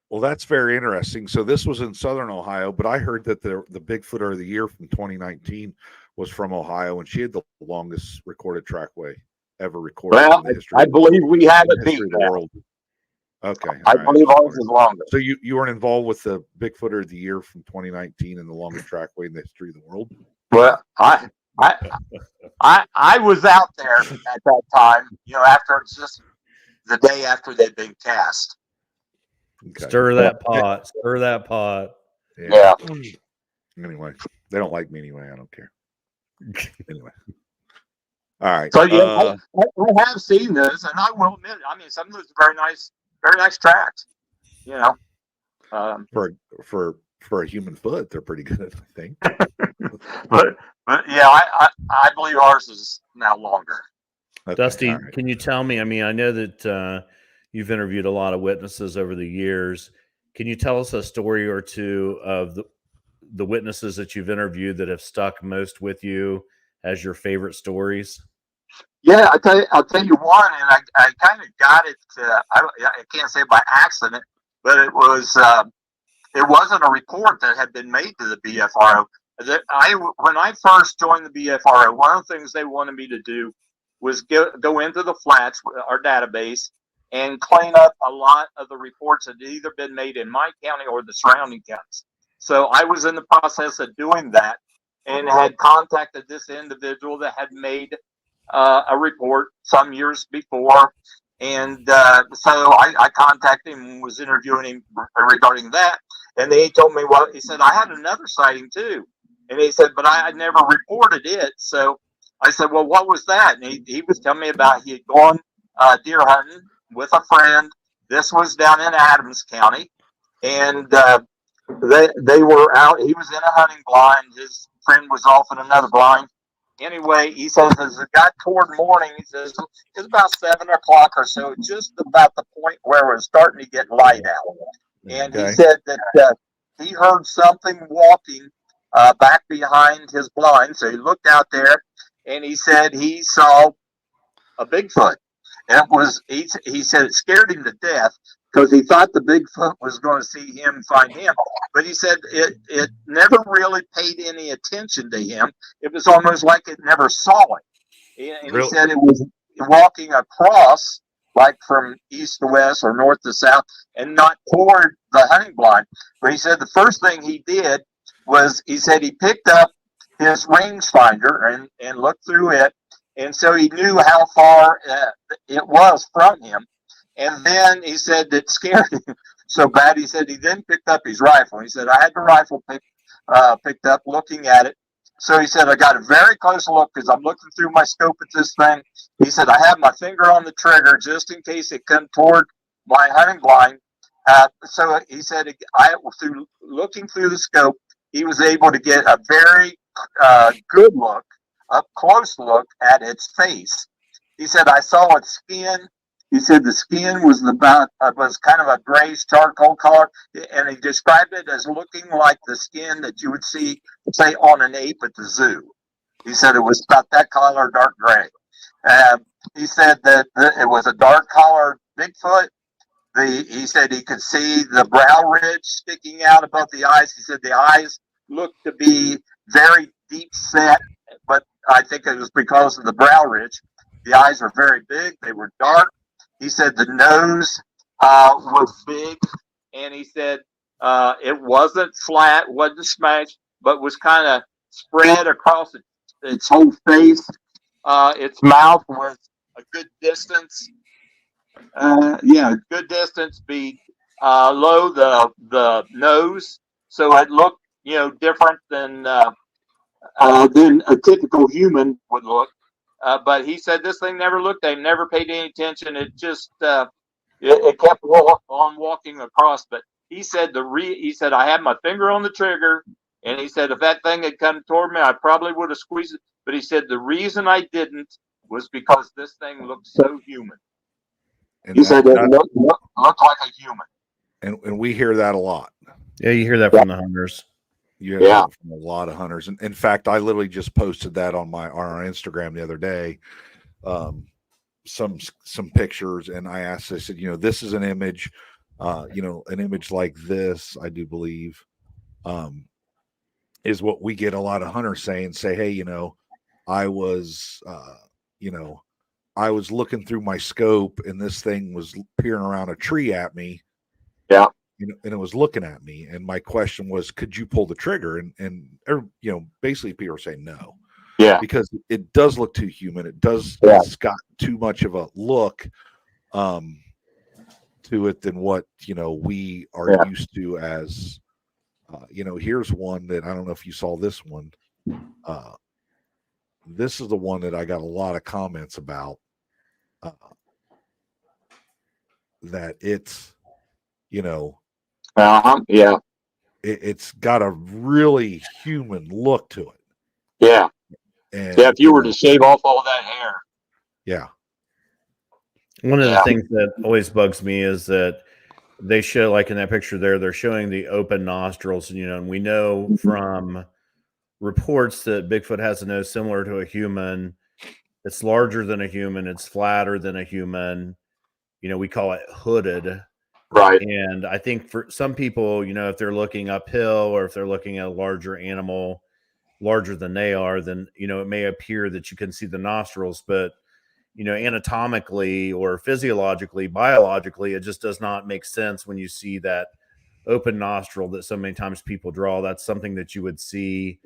[SPEAKER 2] Well, that's very interesting. So this was in Southern Ohio, but I heard that the Bigfooter of the Year from 2019 was from Ohio, and she had the longest recorded trackway ever recorded in the history.
[SPEAKER 3] I believe we have it beat
[SPEAKER 2] of the world. Okay,
[SPEAKER 3] I believe ours is longer.
[SPEAKER 2] So you weren't involved with the Bigfooter of the Year from 2019 and the longest trackway in the history of the world?
[SPEAKER 3] Well, I was out there at that time. After just the day after they'd been cast.
[SPEAKER 2] Okay.
[SPEAKER 1] Stir that pot. Stir that pot.
[SPEAKER 3] Yeah.
[SPEAKER 2] Anyway, they don't like me anyway. I don't care. Anyway. All right.
[SPEAKER 3] So I have seen this, and I will admit, some of those are very nice tracks.
[SPEAKER 2] For a human foot, they're pretty good, I think.
[SPEAKER 3] but yeah, I believe ours is now longer.
[SPEAKER 1] Okay, Dusty, right. Can you tell me? I know that you've interviewed a lot of witnesses over the years. Can you tell us a story or two of the witnesses that you've interviewed that have stuck most with you as your favorite stories?
[SPEAKER 3] Yeah, I'll tell you one, and I kind of got it. I can't say by accident, but it wasn't a report that had been made to the BFRO. When I first joined the BFRO, one of the things they wanted me to do was go into the flats, our database, and clean up a lot of the reports that had either been made in my county or the surrounding counties. So I was in the process of doing that, and had contacted this individual that had made a report some years before. And so I contacted him and was interviewing him regarding that. And then he told me, he said, I had another sighting too. And he said, but I never reported it. So I said, well, what was that? And he was telling me about he had gone deer hunting with a friend. This was down in Adams County. And they were out. He was in a hunting blind. His friend was off in another blind. Anyway, he says, as it got toward morning, he says, it's about 7 o'clock or so, just about the point where it was starting to get light out. And he said that he heard something walking back behind his blind. So he looked out there, and he said he saw a Bigfoot. And he said it scared him to death because he thought the Bigfoot was going to find him. But he said it never really paid any attention to him. It was almost like it never saw it. And he said it was walking across, like from east to west or north to south, and not toward the hunting blind. But he said the first thing he did was, he said he picked up his rangefinder and looked through it. And so he knew how far it was from him. And then he said it scared him so bad. He said he then picked up his rifle. He said, I had the rifle picked up, looking at it. So he said, I got a very close look because I'm looking through my scope at this thing. He said, I had my finger on the trigger just in case it come toward my hunting blind. So he said, through looking through the scope, he was able to get a very good look, up close look at its face. He said, I saw its skin. He said the skin was kind of a grayish charcoal color, and he described it as looking like the skin that you would see, say, on an ape at the zoo. He said it was about that color, dark gray. He said that it was a dark colored Bigfoot. He said he could see the brow ridge sticking out above the eyes. He said the eyes looked to be very deep set, but I think it was because of the brow ridge. The eyes were very big. They were dark. He said the nose was big, and he said it wasn't flat, wasn't smashed, but was kind of spread across its whole face. Its mouth was a good distance. Good distance below the nose, so it looked, different than a typical human would look. But he said this thing never looked at him, never paid any attention. It just it kept on walking across. But he said I had my finger on the trigger,
[SPEAKER 4] And he said, if that thing had come toward me, I probably would have squeezed it. But he said, the reason I didn't was because this thing looked so human.
[SPEAKER 2] And
[SPEAKER 4] He said, it looked like a human.
[SPEAKER 2] And we hear that a lot.
[SPEAKER 1] Yeah, you hear that from the hunters.
[SPEAKER 2] You hear that from a lot of hunters. And in fact, I literally just posted that on our Instagram the other day. Some pictures, and I said, this is an image, an image like this, I do believe, is what we get a lot of hunters say, hey, I was looking through my scope and this thing was peering around a tree at me.
[SPEAKER 4] Yeah.
[SPEAKER 2] And it was looking at me. And my question was, could you pull the trigger? And basically people are saying no.
[SPEAKER 4] Yeah.
[SPEAKER 2] Because it does look too human. It's got too much of a look to it than what, we are used to as, here's one that I don't know if you saw this one. This is the one that I got a lot of comments about, that it's, it's got a really human look to it.
[SPEAKER 4] Yeah.
[SPEAKER 2] And,
[SPEAKER 4] if you were to shave off all that hair.
[SPEAKER 2] Yeah.
[SPEAKER 1] One of the things that always bugs me is that they show, like in that picture there, they're showing the open nostrils, and we know from reports that Bigfoot has a nose similar to a human. It's larger than a human. It's flatter than a human. We call it hooded.
[SPEAKER 4] Right.
[SPEAKER 1] And I think for some people, if they're looking uphill or if they're looking at a larger animal, larger than they are, then, it may appear that you can see the nostrils, but, anatomically or physiologically, biologically, it just does not make sense when you see that open nostril that so many times people draw. That's something that you would see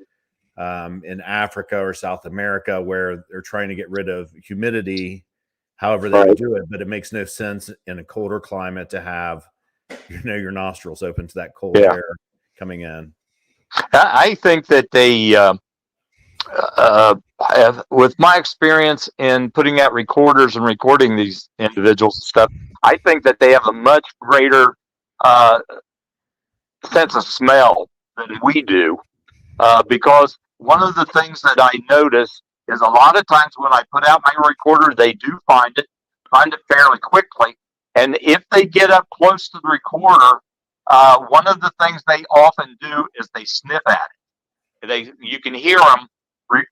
[SPEAKER 1] in Africa or South America, where they're trying to get rid of humidity, however they do it. But it makes no sense in a colder climate to have, your nostrils open to that cold air coming in.
[SPEAKER 3] I think that they, with my experience in putting out recorders and recording these individuals and stuff, I think that they have a much greater sense of smell than we do. Because one of the things that I notice is a lot of times when I put out my recorder, they do find it fairly quickly. And if they get up close to the recorder, one of the things they often do is they sniff at it. You can hear them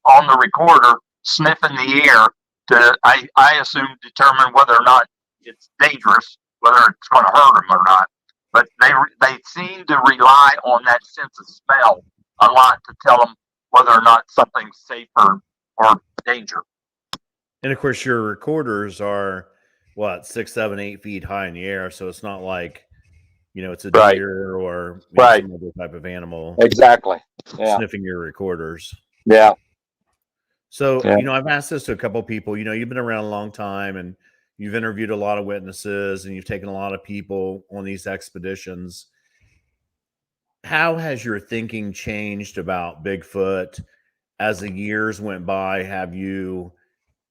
[SPEAKER 3] on the recorder sniffing the air to, I assume, determine whether or not it's dangerous, whether it's going to hurt them or not. But they seem to rely on that sense of smell a lot to tell them whether or not something's safe or danger.
[SPEAKER 1] And of course, your recorders are 6, 7, 8 feet high in the air, so it's not like it's a deer or some other type of animal.
[SPEAKER 3] Exactly.
[SPEAKER 1] Sniffing your recorders.
[SPEAKER 3] Yeah.
[SPEAKER 1] So I've asked this to a couple of people. You've been around a long time, and you've interviewed a lot of witnesses, and you've taken a lot of people on these expeditions. How has your thinking changed about Bigfoot as the years went by? Have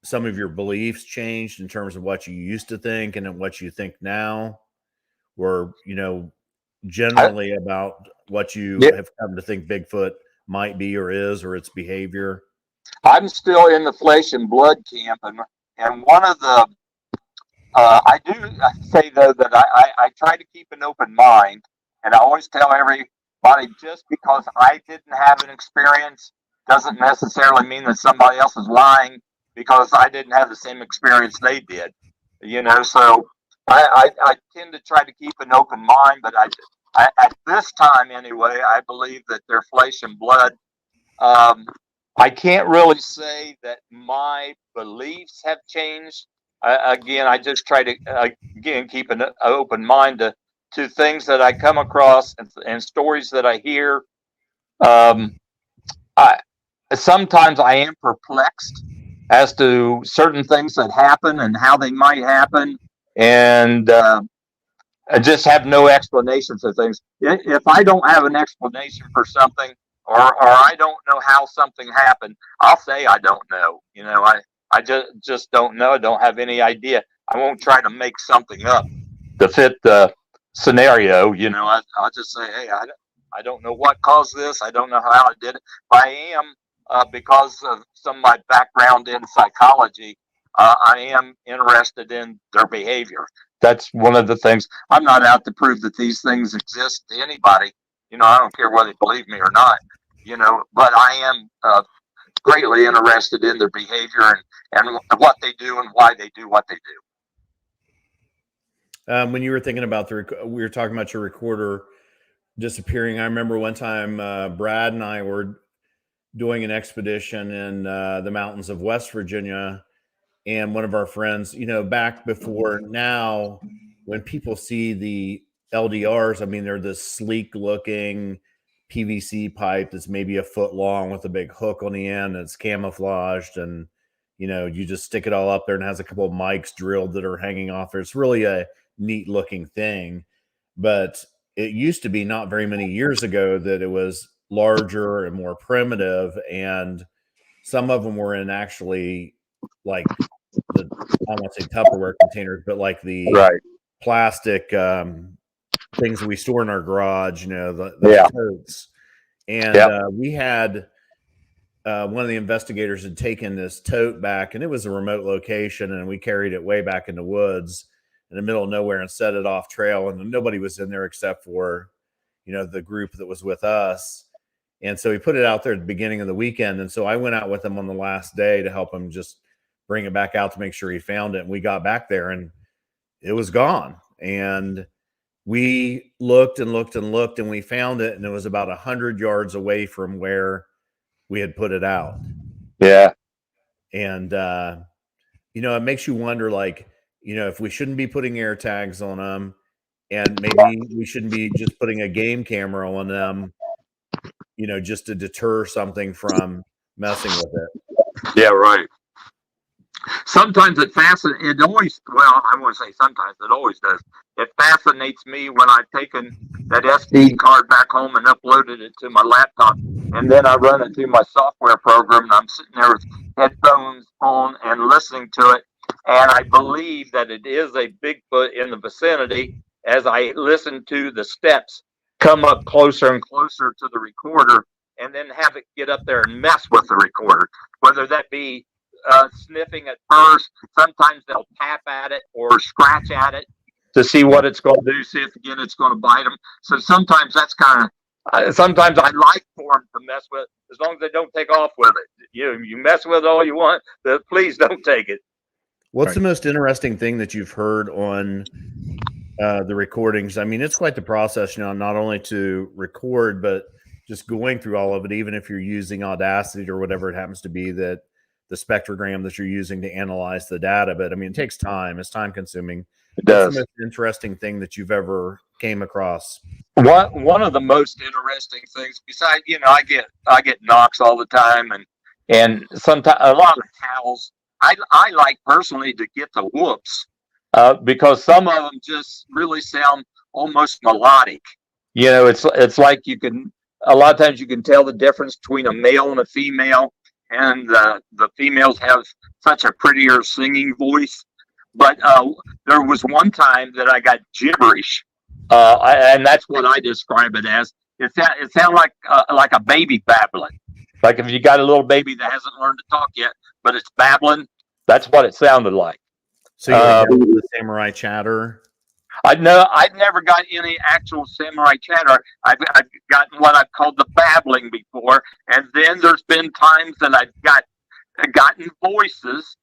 [SPEAKER 1] some of your beliefs changed in terms of what you used to think and what you think now? Or, generally about what you have come to think Bigfoot might be or is, or its behavior?
[SPEAKER 4] I'm still in the flesh and blood camp. And one of the, I do say, though, that I try to keep an open mind. And I always tell everybody, just because I didn't have an experience doesn't necessarily mean that somebody else is lying because I didn't have the same experience they did. So I tend to try to keep an open mind, but I at this time anyway, I believe that they're flesh and blood. I can't really say that my beliefs have changed. Again, I just try to keep an open mind to things that I come across and stories that I hear. Sometimes I am perplexed as to certain things that happen and how they might happen, and I just have no explanation for things. If I don't have an explanation for something, or I don't know how something happened, I'll say I don't know. I just don't know. I don't have any idea. I won't try to make something up to fit the scenario. I'll just say, hey, I don't know what caused this. I don't know how I did it. But I am, because of some of my background in psychology, I am interested in their behavior. That's one of the things. I'm not out to prove that these things exist to anybody. I don't care whether they believe me or not, but I am greatly interested in their behavior and what they do and why they do what they do.
[SPEAKER 1] When you were thinking about we were talking about your recorder disappearing. I remember one time Brad and I were doing an expedition in the mountains of West Virginia, and one of our friends, back before now, when people see the LDRs, I mean, they're this sleek looking PVC pipe that's maybe a foot long with a big hook on the end, and it's camouflaged, and you just stick it all up there, and it has a couple of mics drilled that are hanging off there. It's really a neat looking thing, but it used to be not very many years ago that it was larger and more primitive, and some of them were in actually like I don't want to say Tupperware containers, but like the plastic things that we store in our garage, the totes. And we had one of the investigators had taken this tote back, and it was a remote location, and we carried it way back in the woods in the middle of nowhere and set it off trail, and nobody was in there except for the group that was with us. And so we put it out there at the beginning of the weekend, and so I went out with him on the last day to help him just bring it back out to make sure he found it. And we got back there and it was gone, and we looked and looked and looked, and we found it, and it was about 100 yards away from where we had put it out.
[SPEAKER 4] Yeah.
[SPEAKER 1] And it makes you wonder, like, if we shouldn't be putting air tags on them, and maybe we shouldn't be just putting a game camera on them, just to deter something from messing with it.
[SPEAKER 4] Yeah, right. Sometimes it fascinates. It always, well, I won't say sometimes. It always does. It fascinates me when I've taken that SD card back home and uploaded it to my laptop, and then I run it through my software program, and I'm sitting there with headphones on and listening to it, and I believe that it is a Bigfoot in the vicinity as I listen to the steps come up closer and closer to the recorder, and then have it get up there and mess with the recorder, whether that be sniffing at first. Sometimes they'll tap at it or scratch at it to see what it's going to do, see if again it's going to bite them. So sometimes that's kind of, sometimes I like for them to mess with, as long as they don't take off with it. You mess with it all you want, but please don't take it.
[SPEAKER 1] What's the most interesting thing that you've heard on the recordings? I mean, it's quite the process, not only to record, but just going through all of it, even if you're using Audacity or whatever it happens to be, that the spectrogram that you're using to analyze the data. But I mean, it takes time. It's time consuming.
[SPEAKER 4] It does.
[SPEAKER 1] What's the most interesting thing that you've ever came across?
[SPEAKER 4] One of the most interesting things, besides, I get knocks all the time, and sometimes a lot of howls. I like personally to get the whoops, because some of them just really sound almost melodic. It's like a lot of times you can tell the difference between a male and a female, and the females have such a prettier singing voice. But there was one time that I got gibberish, and that's what I describe it as. It sounded like a baby babbling. Like if you got a little baby that hasn't learned to talk yet, but it's babbling, that's what it sounded like.
[SPEAKER 1] So you the samurai chatter?
[SPEAKER 4] I've never got any actual samurai chatter. I've gotten what I've called the babbling before, and then there's been times that I've gotten voices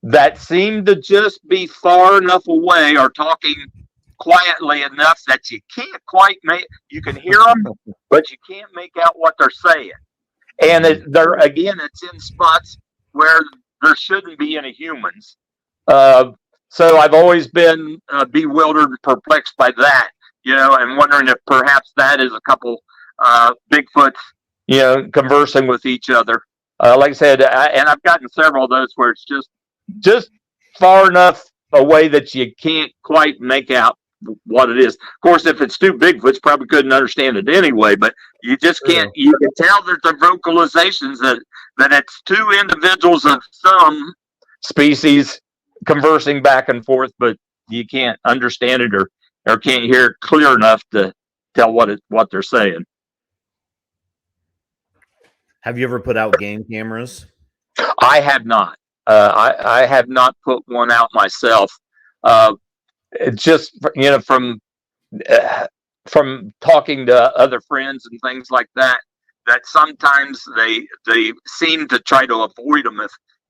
[SPEAKER 4] that seem to just be far enough away or talking quietly enough that you can't quite you can hear them, but you can't make out what they're saying. And it's in spots where there shouldn't be any humans. So I've always been bewildered and perplexed by that, and wondering if perhaps that is a couple Bigfoots, conversing with each other. Like I said, and I've gotten several of those where it's just far enough away that you can't quite make out what it is. Of course, if it's two Bigfoots, probably couldn't understand it anyway, but you just can't. You can tell there's the vocalizations that it's two individuals of some species conversing back and forth, but you can't understand it or can't hear it clear enough to tell what they're saying.
[SPEAKER 1] Have you ever put out game cameras?
[SPEAKER 4] I have not. I have not put one out myself. It's just, from talking to other friends and things like that, that sometimes they seem to try to avoid them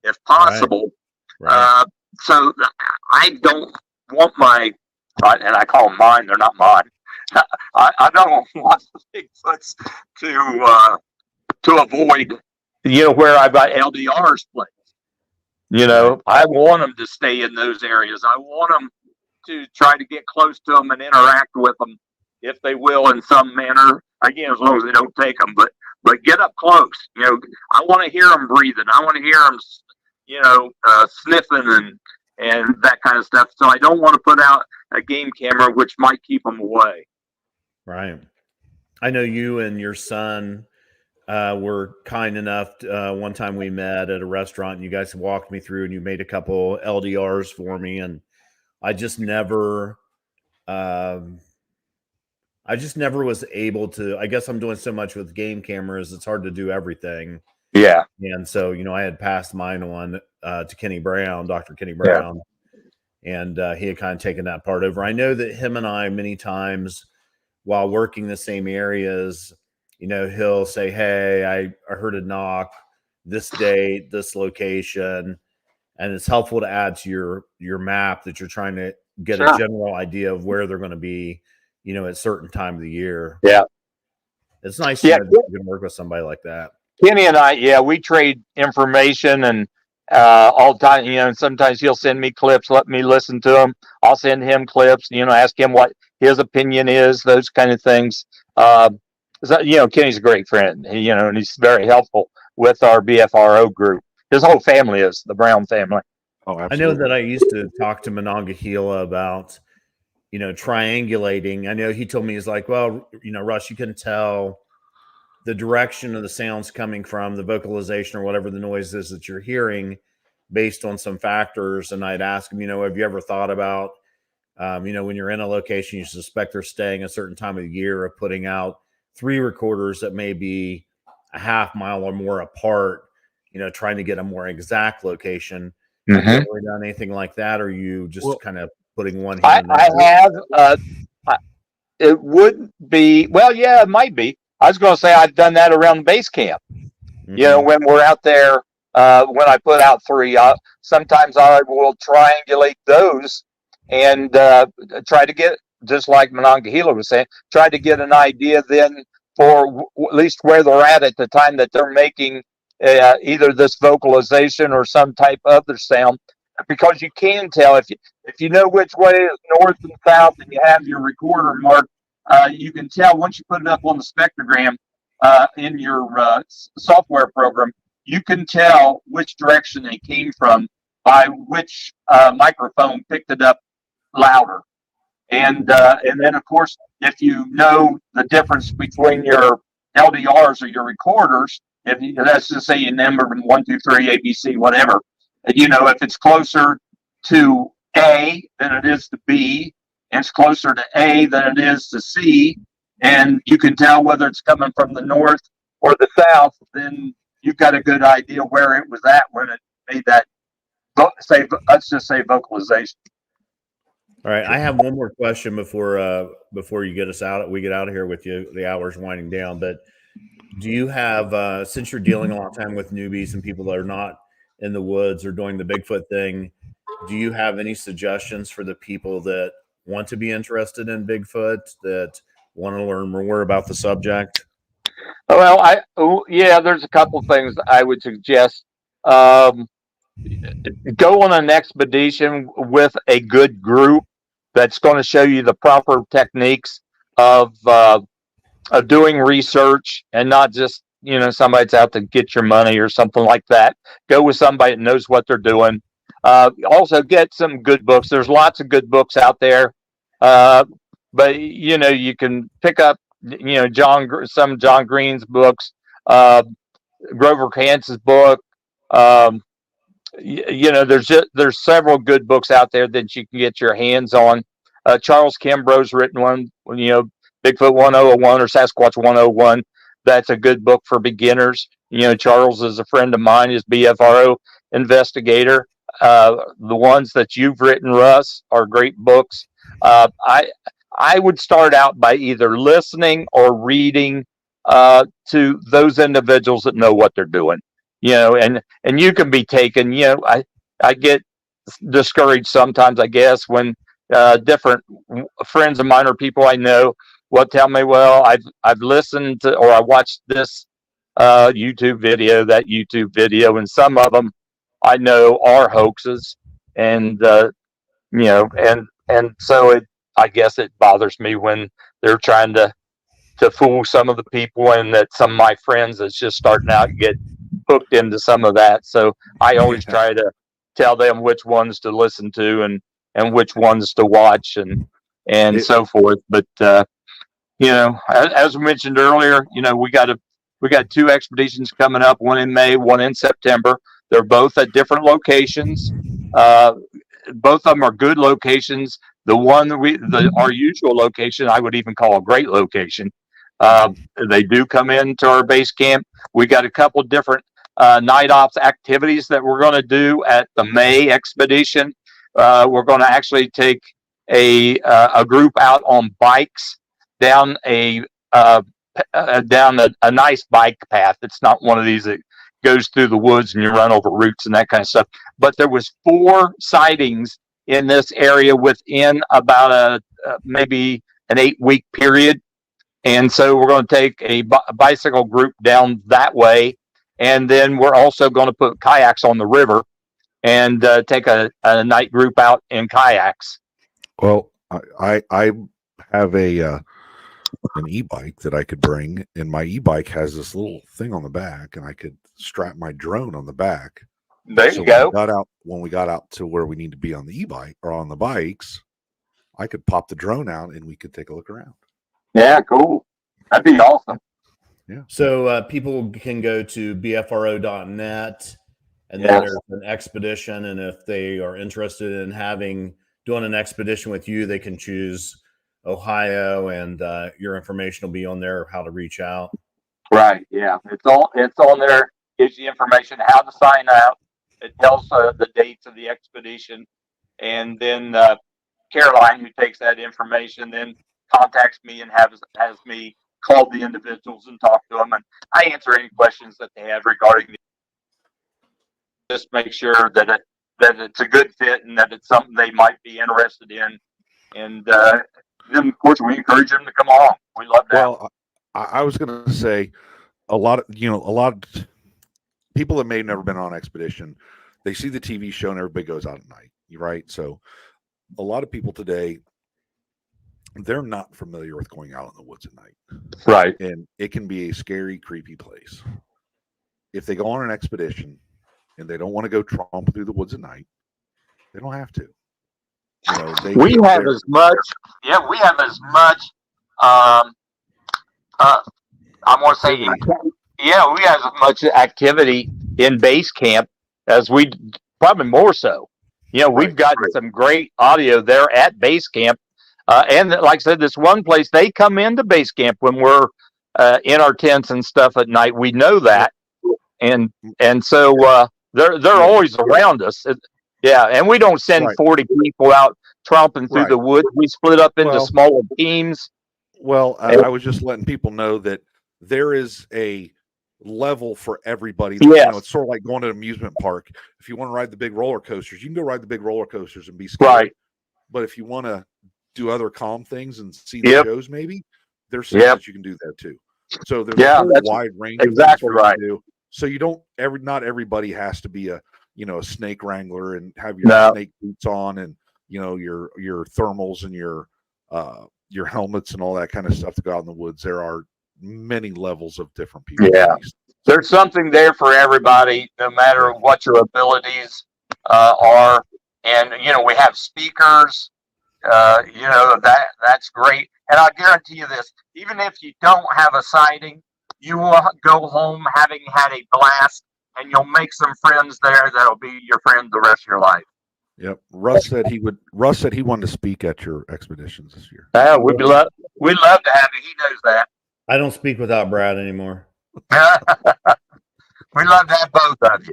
[SPEAKER 4] if possible.
[SPEAKER 1] Right.
[SPEAKER 4] So I don't want and I call them mine, they're not mine. I don't want the Bigfoots to avoid, where I've got LDRs placed. I want them to stay in those areas. I want them to try to get close to them and interact with them, if they will, in some manner. Again, as long as they don't take them, but get up close. I want to hear them breathing. I want to hear them, sniffing and that kind of stuff. So I don't want to put out a game camera, which might keep them away.
[SPEAKER 1] Right. I know you and your son were kind enough. One time we met at a restaurant, and you guys walked me through, and you made a couple LDRs for me, and I just never was able to. I guess I'm doing so much with game cameras, it's hard to do everything.
[SPEAKER 4] Yeah.
[SPEAKER 1] And so, I had passed mine on to Kenny Brown, Dr. Kenny Brown, and he had kind of taken that part over. I know that him and I, many times while working the same areas, he'll say, "Hey, I heard a knock this date, this location," and it's helpful to add to your map that you're trying to get a general idea of where they're going to be, at a certain time of the year.
[SPEAKER 4] Yeah.
[SPEAKER 1] It's nice to know that you can work with somebody like that.
[SPEAKER 3] Kenny and I, we trade information and all the time. And sometimes he'll send me clips, let me listen to them. I'll send him clips, ask him what his opinion is, those kind of things. So, Kenny's a great friend, and he's very helpful with our BFRO group. His whole family is the Brown family.
[SPEAKER 2] Oh, absolutely.
[SPEAKER 1] I know that I used to talk to Monongahela about, triangulating. I know he told me, he's like, well, Russ, you can tell the direction of the sounds coming from, the vocalization or whatever the noise is that you're hearing, based on some factors. And I'd ask him, have you ever thought about, when you're in a location, you suspect they're staying a certain time of the year, of putting out 3 recorders that may be a half mile or more apart, trying to get a more exact location. Have you ever done anything like that? Or are you just kind of putting one hand?
[SPEAKER 3] I have. It would be, well, yeah, it might be. I was going to say I've done that around base camp. When we're out there, when I put out 3, sometimes I will triangulate those and try to get, just like Monongahela was saying, try to get an idea then for at least where they're at the time that they're making either this vocalization or some type of other sound, because you can tell if you know which way is north and south, and you have your recorder marked. You can tell once you put it up on the spectrogram in your software program. You can tell which direction they came from by which microphone picked it up louder. And then, of course, if you know the difference between your LDRs or your recorders, let's just say you number 1, 2, 3, ABC, whatever, if it's closer to A than it is to B, and it's closer to A than it is to C, and you can tell whether it's coming from the north or the south, then you've got a good idea where it was at when it made that, let's just say, vocalization.
[SPEAKER 1] All right, I have one more question before you get us out. We get out of here with you. The hour's winding down, but do you have, since you're dealing a lot of time with newbies and people that are not in the woods or doing the Bigfoot thing, do you have any suggestions for the people that want to be interested in Bigfoot, that want to learn more about the subject?
[SPEAKER 3] Well, there's a couple things I would suggest. Go on an expedition with a good group that's going to show you the proper techniques of doing research, and not just, somebody's out to get your money or something like that. Go with somebody that knows what they're doing. Also get some good books. There's lots of good books out there. But you can pick up, some John Green's books, Grover Hance's book. There's several good books out there that you can get your hands on. Charles Kimbrough's written one, Bigfoot 101 or Sasquatch 101. That's a good book for beginners. Charles is a friend of mine, is BFRO investigator. The ones that you've written, Russ, are great books. I would start out by either listening or reading to those individuals that know what they're doing. And you can be taken. I get discouraged sometimes, I guess, when different friends of mine or people I know will tell me, well, I've listened to, or I watched this YouTube video, that YouTube video, and some of them I know are hoaxes, and and so I guess it bothers me when they're trying to fool some of the people, and that some of my friends that's just starting out get hooked into some of that. So I always try to tell them which ones to listen to and which ones to watch and so forth. But as we mentioned earlier, we got 2 expeditions coming up, one in May, one in September. They're both at different locations. Both of them are good locations. The one our usual location, I would even call a great location. They do come into our base camp. We got a couple different night ops activities that we're going to do at the May expedition. We're going to actually take a group out on bikes down a nice bike path. It's not one of these that goes through the woods and you run over roots and that kind of stuff. But there was 4 sightings in this area within about maybe an 8-week period. And so we're going to take a bicycle group down that way. And then we're also going to put kayaks on the river and take a night group out in kayaks.
[SPEAKER 2] Well, I have an e-bike that I could bring, and my e-bike has this little thing on the back, and I could strap my drone on the back.
[SPEAKER 3] There you go.
[SPEAKER 2] When we got out to where we need to be on the e-bike or on the bikes, I could pop the drone out and we could take a look around.
[SPEAKER 4] Yeah, cool. That'd be awesome.
[SPEAKER 2] Yeah.
[SPEAKER 1] So people can go to bfro.net, and then there's an expedition. And if they are interested in doing an expedition with you, they can choose Ohio, and your information will be on there, how to reach out.
[SPEAKER 4] Right. Yeah. It's on there. Gives you information how to sign out. It tells the dates of the expedition, and then Caroline, who takes that information, then contacts me and has me call the individuals and talk to them, and I answer any questions that they have regarding just make sure that it's a good fit and that it's something they might be interested in, and then of course we encourage them to come along. We love that.
[SPEAKER 2] Well, I was going to say a lot of people that may have never been on an expedition, they see the TV show and everybody goes out at night, right? So a lot of people today, they're not familiar with going out in the woods at night.
[SPEAKER 3] Right.
[SPEAKER 2] And it can be a scary, creepy place. If they go on an expedition and they don't want to go tromp through the woods at night, they don't have to. We have as much.
[SPEAKER 3] I want to say, we have as much activity in base camp as we, probably more so. We've gotten some great audio there at base camp. And like I said, this one place, they come into base camp when we're in our tents and stuff at night. We know that. And so they're always around us. And we don't send 40 people out tromping through the woods. We split up into smaller teams.
[SPEAKER 2] Well, I was just letting people know that there is a level for everybody. It's sort of like going to an amusement park. If you want to ride the big roller coasters, you can go ride the big roller coasters and be scared. Right. But if you want to do other calm things and see the shows, maybe there's some that you can do there too. So there's a whole wide range.
[SPEAKER 3] Exactly right.
[SPEAKER 2] So you don't not everybody has to be a snake wrangler and have your snake boots on and your thermals and your helmets and all that kind of stuff to go out in the woods. There are many levels of different people.
[SPEAKER 3] Yeah, there's something there for everybody, no matter what your abilities are. And we have speakers. That's great. And I guarantee you this: even if you don't have a sighting, you will go home having had a blast, and you'll make some friends there that'll be your friend the rest of your life.
[SPEAKER 2] Yep. Russ said he wanted to speak at your expeditions this year.
[SPEAKER 3] We'd love to have you. He knows that.
[SPEAKER 1] I don't speak without Brad anymore.
[SPEAKER 4] We love to have both of you.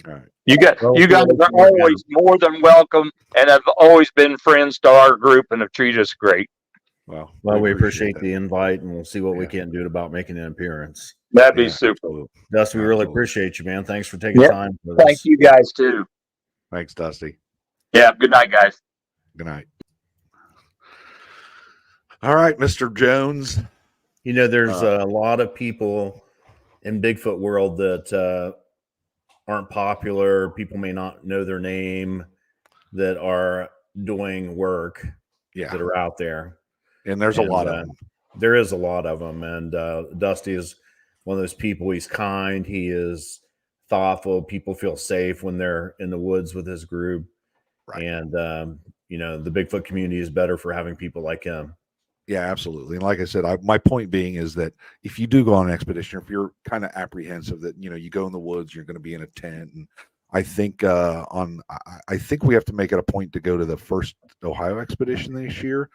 [SPEAKER 2] All right.
[SPEAKER 3] You guys
[SPEAKER 1] Well,
[SPEAKER 3] are always more than welcome, and have always been friends to our group and have treated us great.
[SPEAKER 2] Well,
[SPEAKER 1] we appreciate
[SPEAKER 2] that.
[SPEAKER 1] the invite, and we'll see what we
[SPEAKER 2] Yeah.
[SPEAKER 1] can do about making an appearance.
[SPEAKER 3] That'd be
[SPEAKER 2] Yeah,
[SPEAKER 3] super.
[SPEAKER 2] absolutely.
[SPEAKER 1] Dusty, we really
[SPEAKER 2] Absolutely.
[SPEAKER 1] appreciate you, man. Thanks for taking
[SPEAKER 3] Yep.
[SPEAKER 1] time with
[SPEAKER 3] Thank
[SPEAKER 1] us.
[SPEAKER 3] you guys too.
[SPEAKER 2] Thanks, Dusty.
[SPEAKER 3] Yeah. Good night, guys.
[SPEAKER 2] Good night. All right, Mr. Jones.
[SPEAKER 1] You know, there's a lot of people in Bigfoot world that aren't popular. People may not know their name that are doing work that are out there.
[SPEAKER 2] And there's a lot of them.
[SPEAKER 1] There is a lot of them. And Dusty is one of those people. He's kind. He is thoughtful. People feel safe when they're in the woods with his group. Right. And, you know, the Bigfoot community is better for having people like him.
[SPEAKER 2] Yeah, absolutely. And like I said, my point being is that if you do go on an expedition, if you're kind of apprehensive that, you know, you go in the woods, you're going to be in a tent. And I think I think we have to make it a point to go to the first Ohio expedition this year,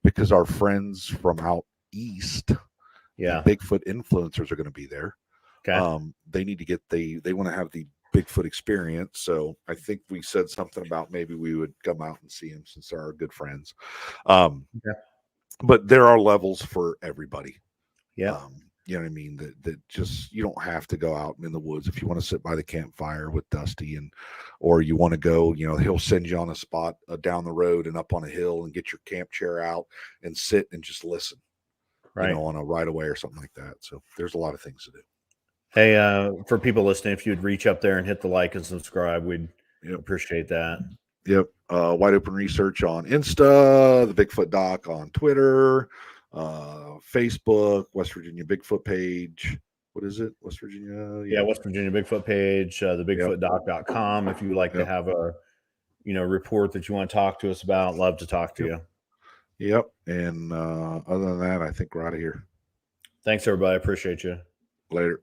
[SPEAKER 2] because our friends from out east, Bigfoot influencers, are going to be there.
[SPEAKER 1] Okay.
[SPEAKER 2] They need to get they want to have the Bigfoot experience. So I think we said something about maybe we would come out and see them since they're our good friends. But there are levels for everybody.
[SPEAKER 1] Yeah.
[SPEAKER 2] You know what I mean? That just, you don't have to go out in the woods. If you want to sit by the campfire with Dusty, or you want to go, you know, he'll send you on a spot down the road and up on a hill and get your camp chair out and sit and just listen, you know, on a right away or something like that. So there's a lot of things to do.
[SPEAKER 1] Hey, for people listening, if you'd reach up there and hit the like and subscribe, we'd appreciate that.
[SPEAKER 2] Yep. Wide Open Research on Insta, the Bigfoot Doc on Twitter, Facebook, West Virginia Bigfoot page. What is it? West Virginia?
[SPEAKER 1] Yeah, West Virginia Bigfoot page, the BigfootDoc.com. If you would like to have a, you know, report that you want to talk to us about, love to talk to you.
[SPEAKER 2] Yep. And other than that, I think we're out of here.
[SPEAKER 1] Thanks, everybody. Appreciate you.
[SPEAKER 2] Later.